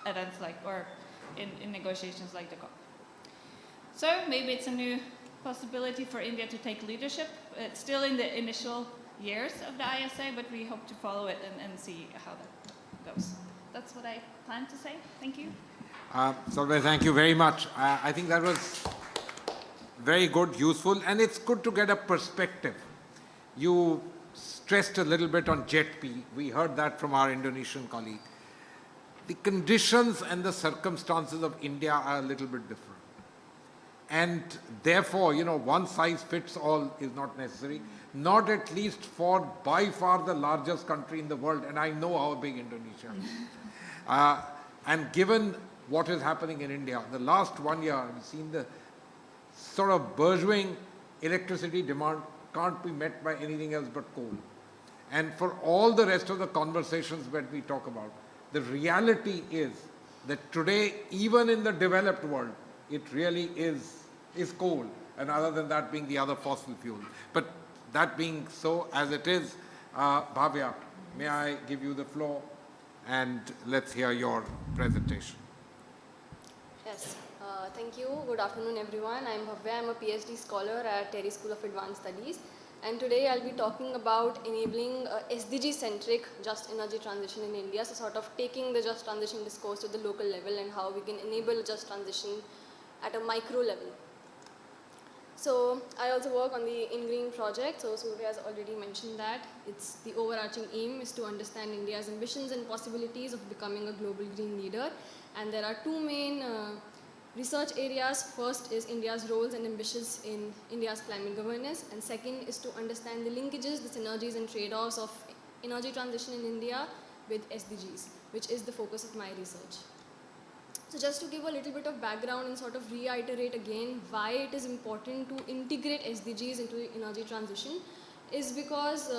events like, or in negotiations like the COP. So maybe it's a new possibility for India to take leadership. It's still in the initial years of the ISA, but we hope to follow it and see how that goes. That's what I plan to say. Thank you. Solveig, thank you very much. I think that was very good, useful, and it's good to get a perspective. You stressed a little bit on JETP. We heard that from our Indonesian colleague. The conditions and the circumstances of India are a little bit different. And therefore, one size fits all is not necessary, not at least for by far the largest country in the world, and I know how big Indonesia is. And given what is happening in India, the last 1 year, we've seen the sort of burgeoning electricity demand can't be met by anything else but coal. And for all the rest of the conversations that we talk about, the reality is that today, even in the developed world, it really is coal, and other than that being the other fossil fuels. But that being so as it is, Bhavya, may I give you the floor, and let's hear your presentation. Yes, thank you. Good afternoon, everyone. I'm Bhavya. I'm a PhD scholar at TERI School of Advanced Studies. And today I'll be talking about enabling SDG-centric just energy transition in India. So sort of taking the just transition discourse to the local level and how we can enable just transition at a micro level. So I also work on the InGreen project. So Surya has already mentioned that. It's the overarching aim is to understand India's ambitions and possibilities of becoming a global green leader. And there are two main research areas. First is India's roles and ambitions in India's climate governance. And second is to understand the linkages, the synergies and trade-offs of energy transition in India with SDGs, which is the focus of my research. So just to give a little bit of background and sort of reiterate again why it is important to integrate SDGs into the energy transition is because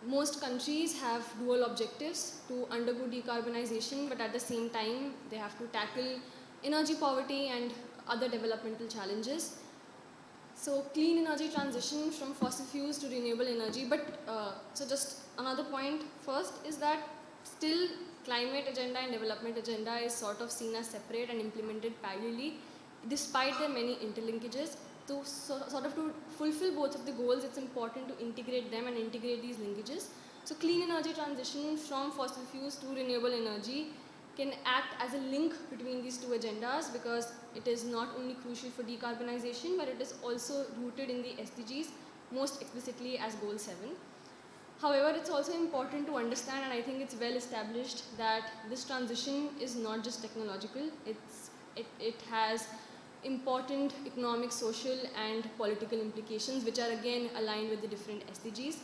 most countries have dual objectives to undergo decarbonization, but at the same time they have to tackle energy poverty and other developmental challenges. So clean energy transition from fossil fuels to renewable energy, but so just another point first is that still climate agenda and development agenda is sort of seen as separate and implemented parallelly despite their many interlinkages. To sort of to fulfill both of the goals, it's important to integrate them and integrate these linkages. So clean energy transition from fossil fuels to renewable energy can act as a link between these two agendas because it is not only crucial for decarbonization, but it is also rooted in the SDGs, most explicitly as Goal 7. However, it's also important to understand, and I think it's well established, that this transition is not just technological. It has important economic, social, and political implications, which are again aligned with the different SDGs.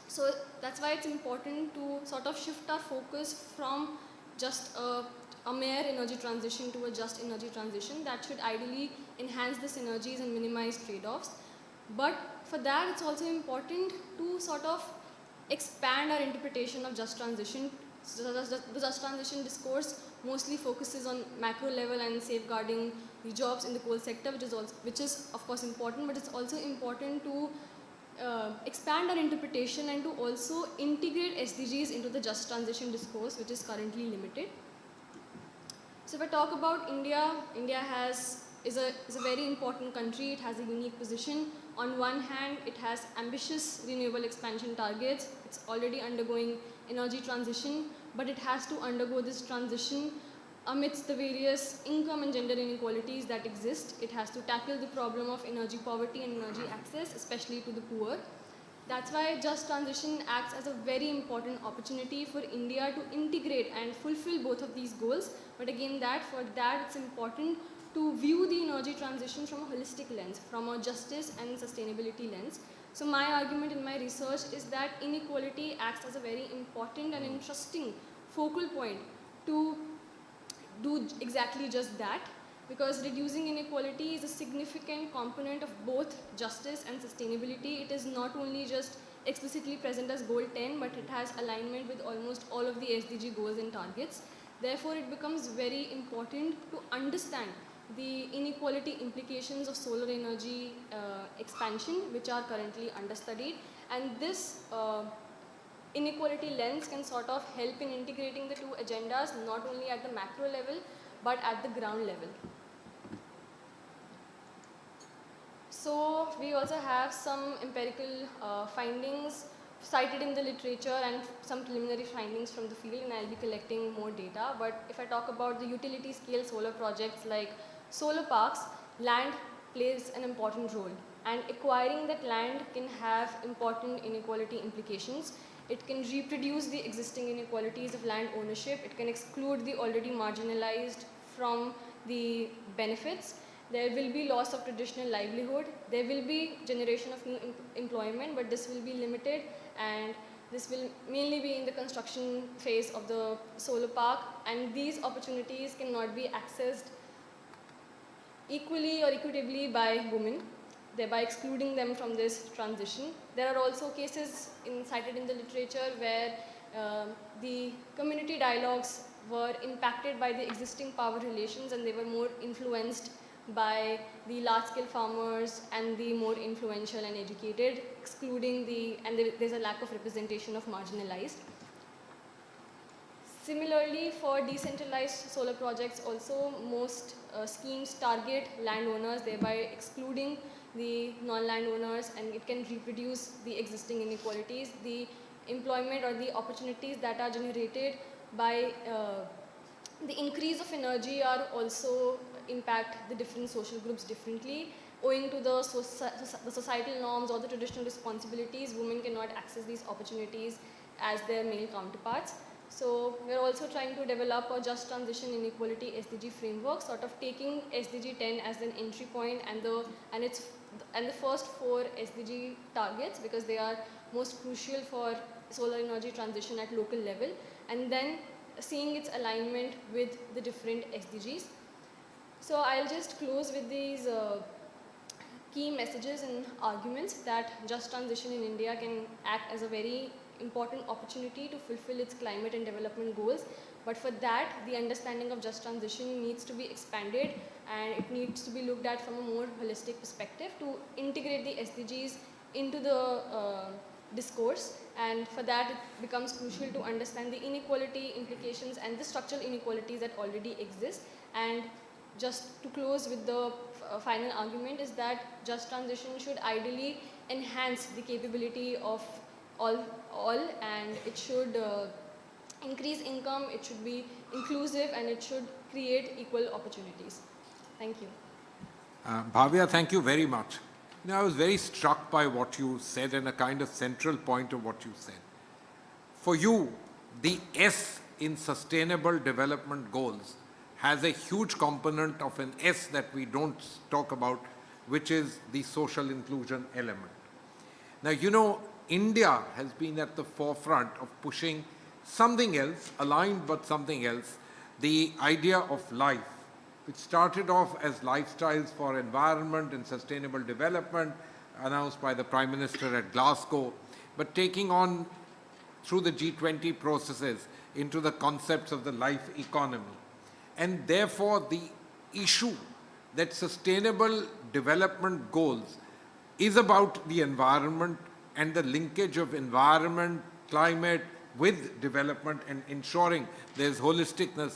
So that's why it's important to sort of shift our focus from just a mere energy transition to a just energy transition that should ideally enhance the synergies and minimize trade-offs. But for that, it's also important to sort of expand our interpretation of just transition. So the just transition discourse mostly focuses on macro level and safeguarding the jobs in the coal sector, which is of course important, but it's also important to expand our interpretation and to also integrate SDGs into the just transition discourse, which is currently limited. So if I talk about India, India is a very important country. It has a unique position. On one hand, it has ambitious renewable expansion targets. It's already undergoing energy transition, but it has to undergo this transition amidst the various income and gender inequalities that exist. It has to tackle the problem of energy poverty and energy access, especially to the poor. That's why just transition acts as a very important opportunity for India to integrate and fulfill both of these goals. But again, for that it's important to view the energy transition from a holistic lens, from a justice and sustainability lens. So my argument in my research is that inequality acts as a very important and interesting focal point to do exactly just that, because reducing inequality is a significant component of both justice and sustainability. It is not only just explicitly present as goal 10, but it has alignment with almost all of the SDG goals and targets. Therefore, it becomes very important to understand the inequality implications of solar energy expansion, which are currently understudied. And this inequality lens can sort of help in integrating the two agendas, not only at the macro level, but at the ground level. So we also have some empirical findings cited in the literature and some preliminary findings from the field, and I'll be collecting more data. But if I talk about the utility scale solar projects like solar parks, land plays an important role, and acquiring that land can have important inequality implications. It can reproduce the existing inequalities of land ownership. It can exclude the already marginalized from the benefits. There will be loss of traditional livelihood. There will be generation of new employment, but this will be limited, and this will mainly be in the construction phase of the solar park, and these opportunities cannot be accessed equally or equitably by women, thereby excluding them from this transition. There are also cases cited in the literature where the community dialogues were impacted by the existing power relations, and they were more influenced by the large-scale farmers and the more influential and educated, excluding and there's a lack of representation of marginalized. Similarly, for decentralized solar projects also, most schemes target landowners, thereby excluding the non-landowners, and it can reproduce the existing inequalities. The employment or the opportunities that are generated by the increase of energy are also impact the different social groups differently. owing to the societal norms or the traditional responsibilities, women cannot access these opportunities as their male counterparts. So we're also trying to develop a just transition inequality SDG framework, sort of taking SDG 10 as an entry point and the first 4 SDG targets, because they are most crucial for solar energy transition at local level, and then seeing its alignment with the different SDGs. So I'll just close with these key messages and arguments that just transition in India can act as a very important opportunity to fulfill its climate and development goals. But for that, the understanding of just transition needs to be expanded, and it needs to be looked at from a more holistic perspective to integrate the SDGs into the discourse. And for that, it becomes crucial to understand the inequality implications and the structural inequalities that already exist. And just to close with the final argument is that just transition should ideally enhance the capability of all, and it should increase income, it should be inclusive, and it should create equal opportunities. Thank you. Bhavya, thank you very much. You know, I was very struck by what you said and a kind of central point of what you said. For you, the S in Sustainable Development Goals has a huge component of an S that we don't talk about, which is the social inclusion element. Now, you know, India has been at the forefront of pushing something else, aligned but something else, the idea of life, which started off as lifestyles for environment and sustainable development, announced by the Prime Minister at Glasgow, but taking on through the G20 processes into the concepts of the life economy. And therefore, the issue that sustainable development goals is about the environment and the linkage of environment, climate with development and ensuring there's holisticness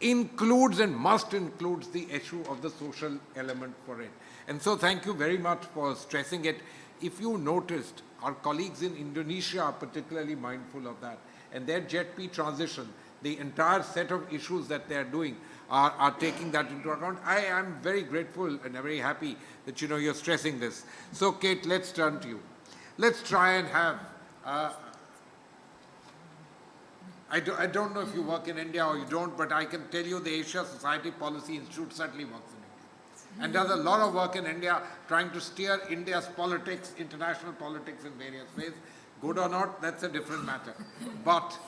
includes and must include the issue of the social element for it. And so thank you very much for stressing it. If you noticed, our colleagues in Indonesia are particularly mindful of that. And their JETP transition, the entire set of issues that they are doing are taking that into account. I am very grateful and very happy that you're stressing this. So Kate, let's turn to you. Let's try and have, I don't know if you work in India or you don't, but I can tell you the Asia Society Policy Institute certainly works in India and does a lot of work in India trying to steer India's politics, international politics in various ways. Good or not, that's a different matter. But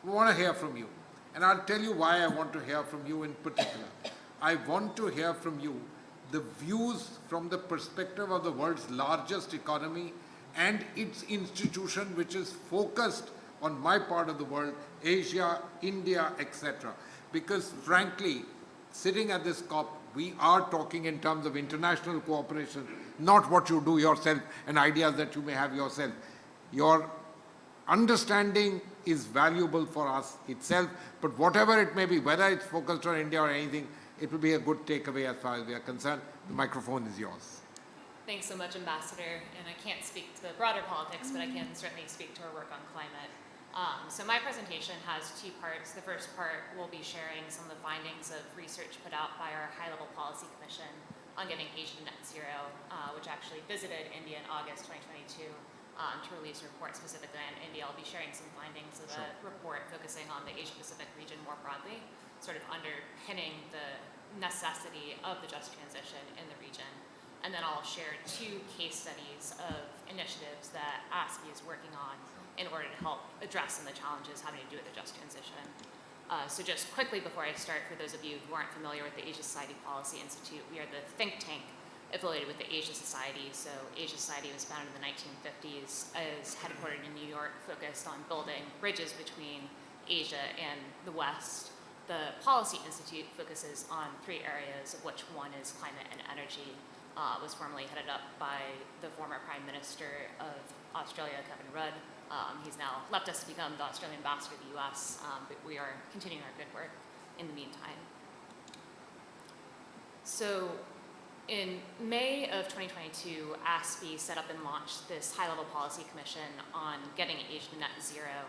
we want to hear from you. And I'll tell you why I want to hear from you in particular. I want to hear from you the views from the perspective of the world's largest economy and its institution, which is focused on my part of the world, Asia, India, etc. Because frankly, sitting at this COP, we are talking in terms of international cooperation, not what you do yourself and ideas that you may have yourself. Your understanding is valuable for us itself, but whatever it may be, whether it's focused on India or anything, it will be a good takeaway as far as we are concerned. The microphone is yours. Thanks so much, Ambassador. And I can't speak to the broader politics, but I can certainly speak to our work on climate. So my presentation has 2 parts. The first part will be sharing some of the findings of research put out by our High-Level Policy Commission on getting Asia to net zero, which actually visited India in August 2022 to release a report specifically on India. I'll be sharing some findings of a report focusing on the Asia-Pacific region more broadly, sort of underpinning the necessity of the just transition in the region. And then I'll share 2 case studies of initiatives that ASPE is working on in order to help address some of the challenges having to do with the just transition. So just quickly before I start, for those of you who aren't familiar with the Asia Society Policy Institute, we are the think tank affiliated with the Asia Society. So Asia Society was founded in the 1950s, is headquartered in New York, focused on building bridges between Asia and the West. The Policy Institute focuses on 3 areas, of which one is climate and energy. Was formerly headed up by the former Prime Minister of Australia, Kevin Rudd. He's now left us to become the Australian ambassador to the US, but we are continuing our good work in the meantime. So in May of 2022, ASPE set up and launched this high-level policy commission on getting Asia to net zero,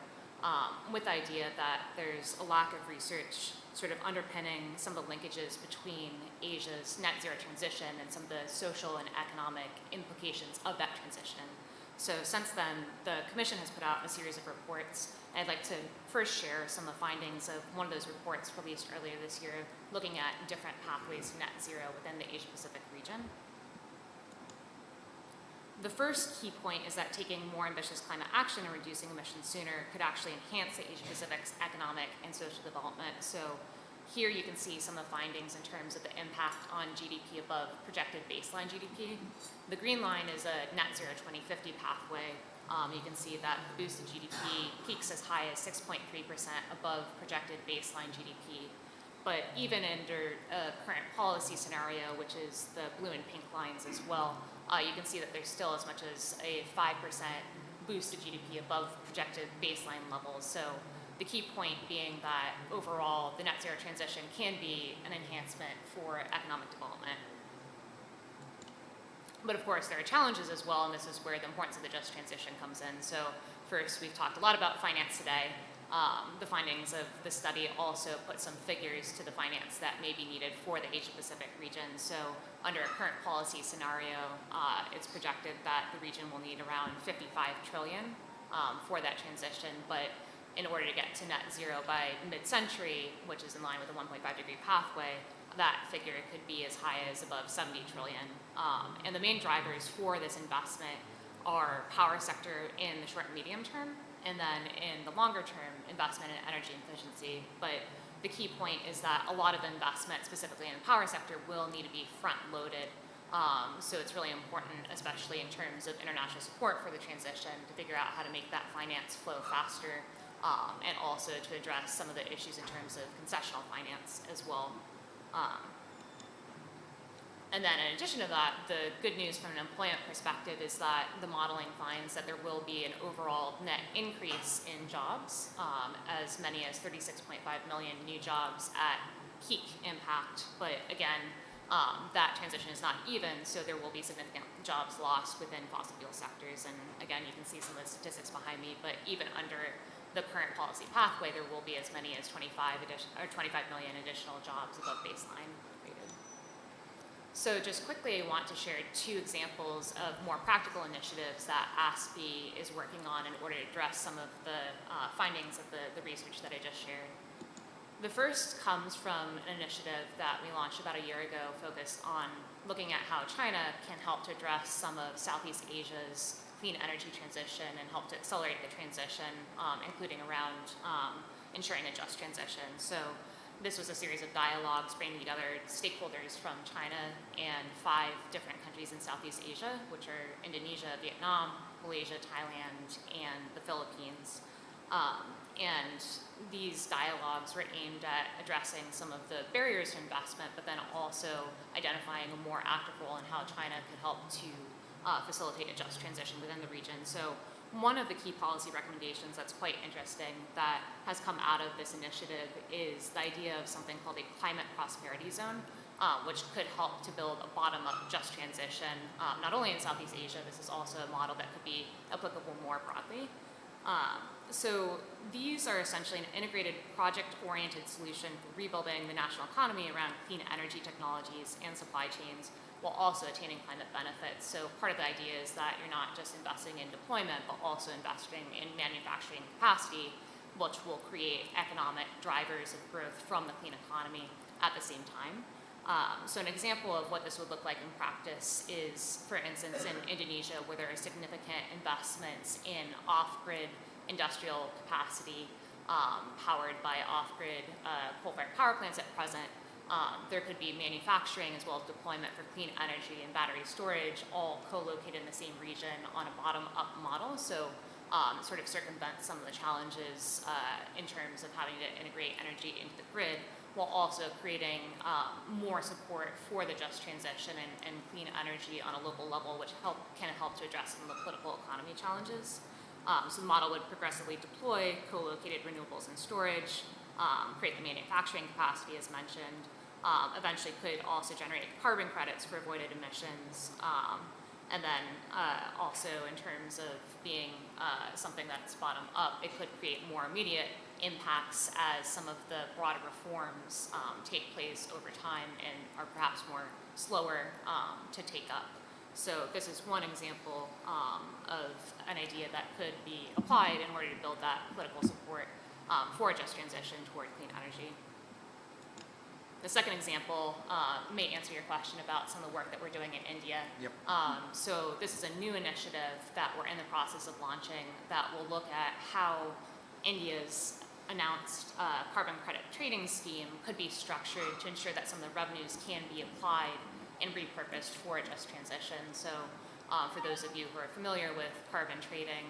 with the idea that there's a lack of research sort of underpinning some of the linkages between Asia's net zero transition and some of the social and economic implications of that transition. So since then, the Commission has put out a series of reports. I'd like to first share some of the findings of one of those reports released earlier this year, looking at different pathways to net zero within the Asia-Pacific region. The first key point is that taking more ambitious climate action and reducing emissions sooner could actually enhance the Asia-Pacific's economic and social development. So here you can see some of the findings in terms of the impact on GDP above projected baseline GDP. The green line is a net zero 2050 pathway. You can see that the boost in GDP peaks as high as 6.3% above projected baseline GDP. But even under a current policy scenario, which is the blue and pink lines as well, you can see that there's still as much as a 5% boost to GDP above projected baseline levels. So the key point being that overall the net zero transition can be an enhancement for economic development. But of course there are challenges as well, and this is where the importance of the just transition comes in. So first, we've talked a lot about finance today. The findings of the study also put some figures to the finance that may be needed for the Asia-Pacific region. So under a current policy scenario, it's projected that the region will need around 55 trillion for that transition. But in order to get to net zero by mid-century, which is in line with the 1.5 degree pathway, that figure could be as high as above 70 trillion. And the main drivers for this investment are power sector in the short and medium term, and then in the longer term, investment in energy efficiency. But the key point is that a lot of the investment, specifically in the power sector, will need to be front-loaded. So it's really important, especially in terms of international support for the transition, to figure out how to make that finance flow faster, and also to address some of the issues in terms of concessional finance as well. And then in addition to that, the good news from an employment perspective is that the modeling finds that there will be an overall net increase in jobs, as many as 36.5 million new jobs at peak impact. But again, that transition is not even, so there will be significant jobs lost within fossil fuel sectors. And again, you can see some of the statistics behind me, but even under the current policy pathway, there will be as many as 25 million additional jobs above baseline. So just quickly, I want to share two examples of more practical initiatives that ASPE is working on in order to address some of the findings of the research that I just shared. The first comes from an initiative that we launched about a year ago focused on looking at how China can help to address some of Southeast Asia's clean energy transition and help to accelerate the transition, including around ensuring a just transition. So this was a series of dialogues bringing together stakeholders from China and 5 different countries in Southeast Asia, which are Indonesia, Vietnam, Malaysia, Thailand, and the Philippines. And these dialogues were aimed at addressing some of the barriers to investment, but then also identifying a more active role in how China could help to facilitate a just transition within the region. So one of the key policy recommendations that's quite interesting that has come out of this initiative is the idea of something called a climate prosperity zone, which could help to build a bottom-up just transition, not only in Southeast Asia. This is also a model that could be applicable more broadly. So these are essentially an integrated project-oriented solution for rebuilding the national economy around clean energy technologies and supply chains, while also attaining climate benefits. So part of the idea is that you're not just investing in deployment, but also investing in manufacturing capacity, which will create economic drivers of growth from the clean economy at the same time. So an example of what this would look like in practice is, for instance, in Indonesia, where there are significant investments in off-grid industrial capacity powered by off-grid coal-fired power plants at present. There could be manufacturing as well as deployment for clean energy and battery storage, all co-located in the same region on a bottom-up model. So sort of circumvent some of the challenges in terms of having to integrate energy into the grid, while also creating more support for the just transition and clean energy on a local level, which can help to address some of the political economy challenges. So the model would progressively deploy co-located renewables and storage, create the manufacturing capacity as mentioned, eventually could also generate carbon credits for avoided emissions, And then also in terms of being something that's bottom up, it could create more immediate impacts as some of the broader reforms take place over time and are perhaps more slower to take up. So this is one example of an idea that could be applied in order to build that political support for a just transition toward clean energy. The second example may answer your question about some of the work that we're doing in India. Yep. So this is a new initiative that we're in the process of launching that will look at how India's announced carbon credit trading scheme could be structured to ensure that some of the revenues can be applied and repurposed for a just transition. So for those of you who are familiar with carbon trading,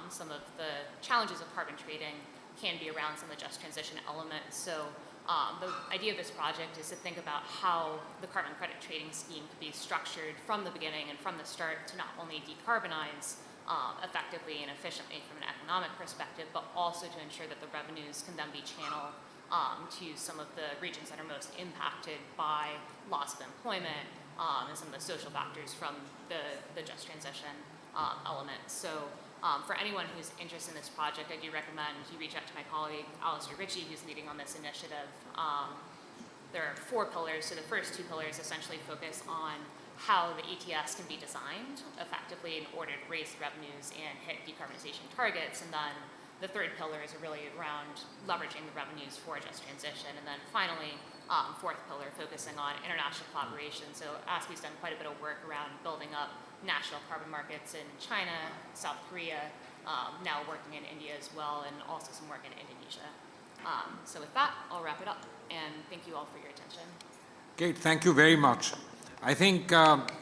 some of the challenges of carbon trading can be around some of the just transition elements. So the idea of this project is to think about how the carbon credit trading scheme could be structured from the beginning and from the start to not only decarbonize effectively and efficiently from an economic perspective, but also to ensure that the revenues can then be channeled to some of the regions that are most impacted by loss of employment and some of the social factors from the just transition element. So for anyone who's interested in this project, I do recommend you reach out to my colleague, Alistair Ritchie, who's leading on this initiative. There are 4 pillars. So the first 2 pillars essentially focus on how the ETS can be designed effectively in order to raise revenues and hit decarbonization targets. And then the third pillar is really around leveraging the revenues for a just transition. And then finally, fourth pillar, focusing on international collaboration. So ASPI's done quite a bit of work around building up national carbon markets in China, South Korea, now working in India as well, and also some work in Indonesia. So with that, I'll wrap it up, and thank you all for your attention. Kate, thank you very much. I think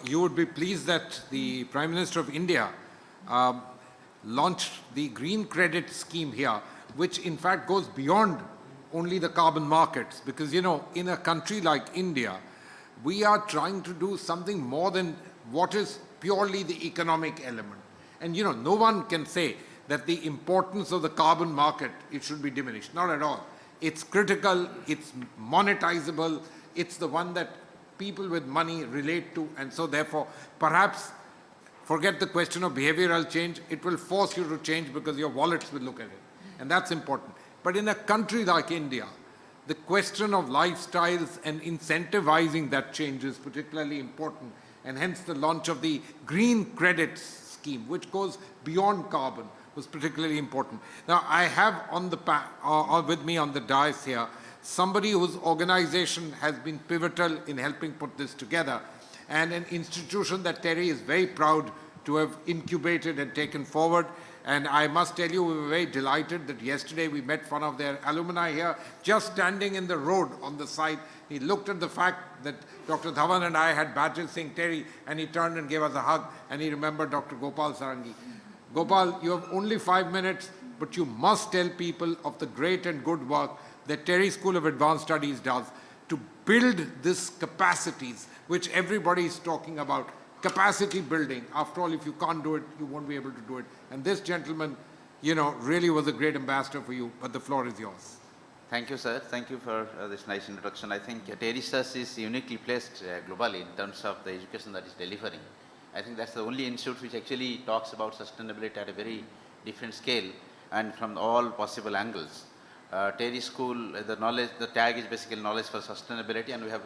you would be pleased that the Prime Minister of India launched the green credit scheme here, which in fact goes beyond only the carbon markets, because, you know, in a country like India, we are trying to do something more than what is purely the economic element. And, you know, no one can say that the importance of the carbon market, it should be diminished. Not at all. It's critical, it's monetizable, it's the one that people with money relate to, and so therefore, perhaps forget the question of behavioral change, it will force you to change because your wallets will look at it. And that's important. But in a country like India, the question of lifestyles and incentivizing that change is particularly important, and hence the launch of the green credit scheme, which goes beyond carbon, was particularly important. Now, I have on the with me on the dais here somebody whose organization has been pivotal in helping put this together, and an institution that TERI is very proud to have incubated and taken forward. And I must tell you, we were very delighted that yesterday we met one of their alumni here, just standing in the road on the side. He looked at the fact that Dr. Davan and I had badges saying TERI, and he turned and gave us a hug, and he remembered Dr. Gopal Sarangi. Gopal, you have only 5 minutes, but you must tell people of the great and good work that TERI School of Advanced Studies does to build these capacities, which everybody is talking about. Capacity building. After all, if you can't do it, you won't be able to do it. And this gentleman, you know, really was a great ambassador for you, but the floor is yours. Thank you, sir. Thank you for this nice introduction. I think TERI is uniquely placed globally in terms of the education that is delivering. I think that's the only institute which actually talks about sustainability at a very different scale and from all possible angles. TERI School, the tag is basically knowledge for sustainability, and we have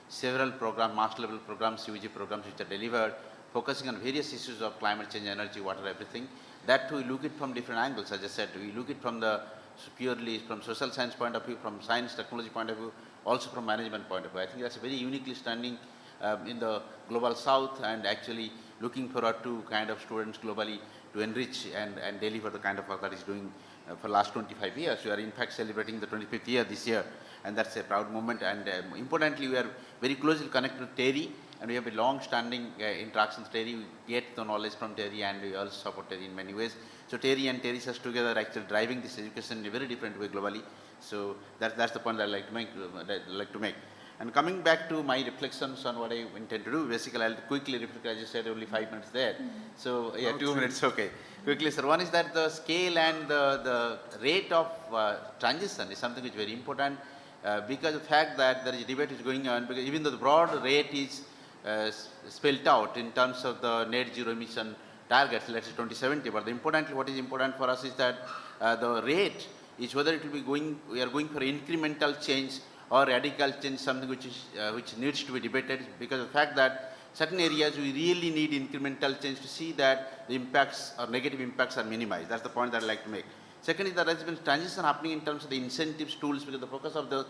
several programs, master level programs, UG programs which are delivered, focusing on various issues of climate change, energy, water, everything. That too, we look at from different angles. As I said, we look at from the purely from social science point of view, from science, technology point of view, also from management point of view. I think that's very uniquely standing in the global south, and actually looking forward to kind of students globally to enrich and deliver the kind of work that is doing for the last 25 years. We are in fact celebrating the 25th year this year, and that's a proud moment. And importantly, we are very closely connected to TERI, and we have a long-standing interaction with TERI. We get the knowledge from TERI, and we also support TERI in many ways. So TERI and TERI together are actually driving this education in a very different way globally. So that's the point that I'd like to make. And coming back to my reflections on what I intend to do, basically I'll quickly reflect. I just said only 5 minutes there. So yeah, 2 minutes, okay. Quickly, sir. One is that the scale and the rate of transition is something which is very important because of the fact that there is a debate is going on, because even though the broad rate is spelled out in terms of the net zero emission targets, let's say 2070. But what is important for us is that the rate is whether it will be going, we are going for incremental change or radical change, something which is which needs to be debated, because of the fact that certain areas we really need incremental change to see that the impacts or negative impacts are minimized. That's the point that I'd like to make. Secondly, there has been transition happening in terms of the incentives, tools, because the focus of the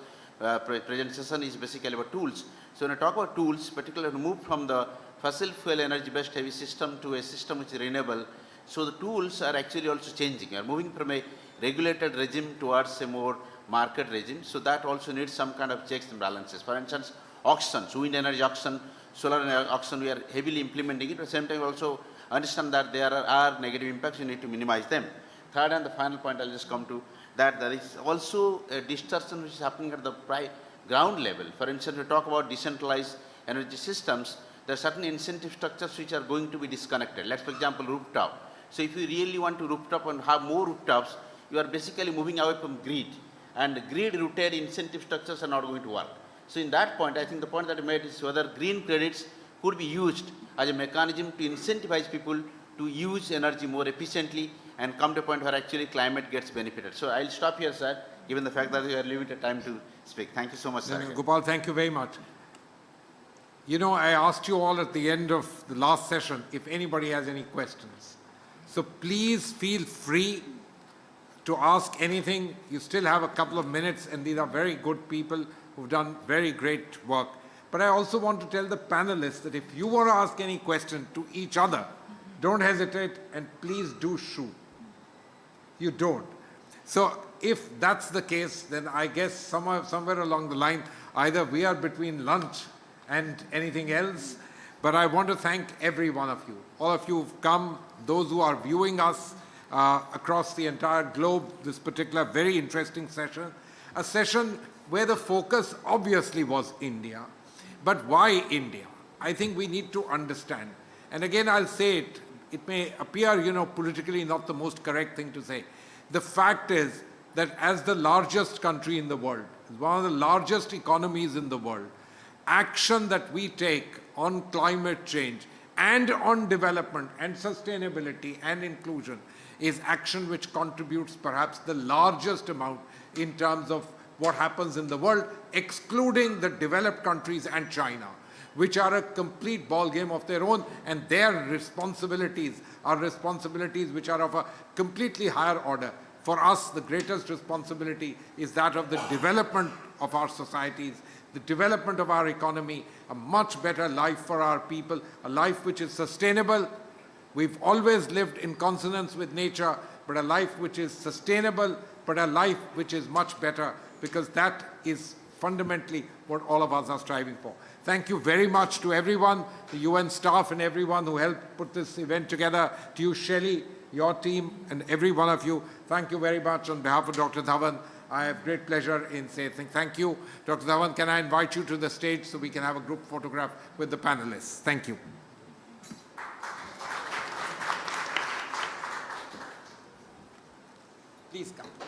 present session is basically about tools. So when I talk about tools, particularly to move from the fossil fuel energy based heavy system to a system which is renewable, so the tools are actually also changing. We are moving from a regulated regime towards a more market regime, so that also needs some kind of checks and balances. For instance, auctions, wind energy auction, solar energy auction, we are heavily implementing it. At the same time, we also understand that there are negative impacts, you need to minimize them. Third and the final point I'll just come to, that there is also a distortion which is happening at the ground level. For instance, we talk about decentralized energy systems, there are certain incentive structures which are going to be disconnected. Let's, for example, rooftop. So if you really want to rooftop and have more rooftops, you are basically moving away from grid. And grid-rooted incentive structures are not going to work. So in that point, I think the point that I made is whether green credits could be used as a mechanism to incentivize people to use energy more efficiently and come to a point where actually climate gets benefited. So I'll stop here, sir, given the fact that we are limited time to speak. Thank you so much, sir. Gopal, thank you very much. You know, I asked you all at the end of the last session if anybody has any questions. So please feel free to ask anything. You still have a couple of minutes, and these are very good people who've done very great work. But I also want to tell the panelists that if you want to ask any question to each other, don't hesitate and please do shoot. You don't. So if that's the case, then I guess somewhere along the line, either we are between lunch and anything else. But I want to thank every one of you. All of you who've come, those who are viewing us across the entire globe, this particular very interesting session. A session where the focus obviously was India. But why India? I think we need to understand. And again, I'll say it. It may appear, you know, politically not the most correct thing to say. The fact is that as the largest country in the world, one of the largest economies in the world, action that we take on climate change and on development and sustainability and inclusion is action which contributes perhaps the largest amount in terms of what happens in the world, excluding the developed countries and China, which are a complete ball game of their own, and their responsibilities are responsibilities which are of a completely higher order. For us, the greatest responsibility is that of the development of our societies, the development of our economy, a much better life for our people, a life which is sustainable. We've always lived in consonance with nature, but a life which is sustainable, but a life which is much better, because that is fundamentally what all of us are striving for. Thank you very much to everyone, the UN staff and everyone who helped put this event together. To you, Shelley, your team, and every one of you, thank you very much on behalf of Dr. Davan. I have great pleasure in saying thank you. Dr. Davan, can I invite you to the stage so we can have a group photograph with the panelists? Thank you. Please come.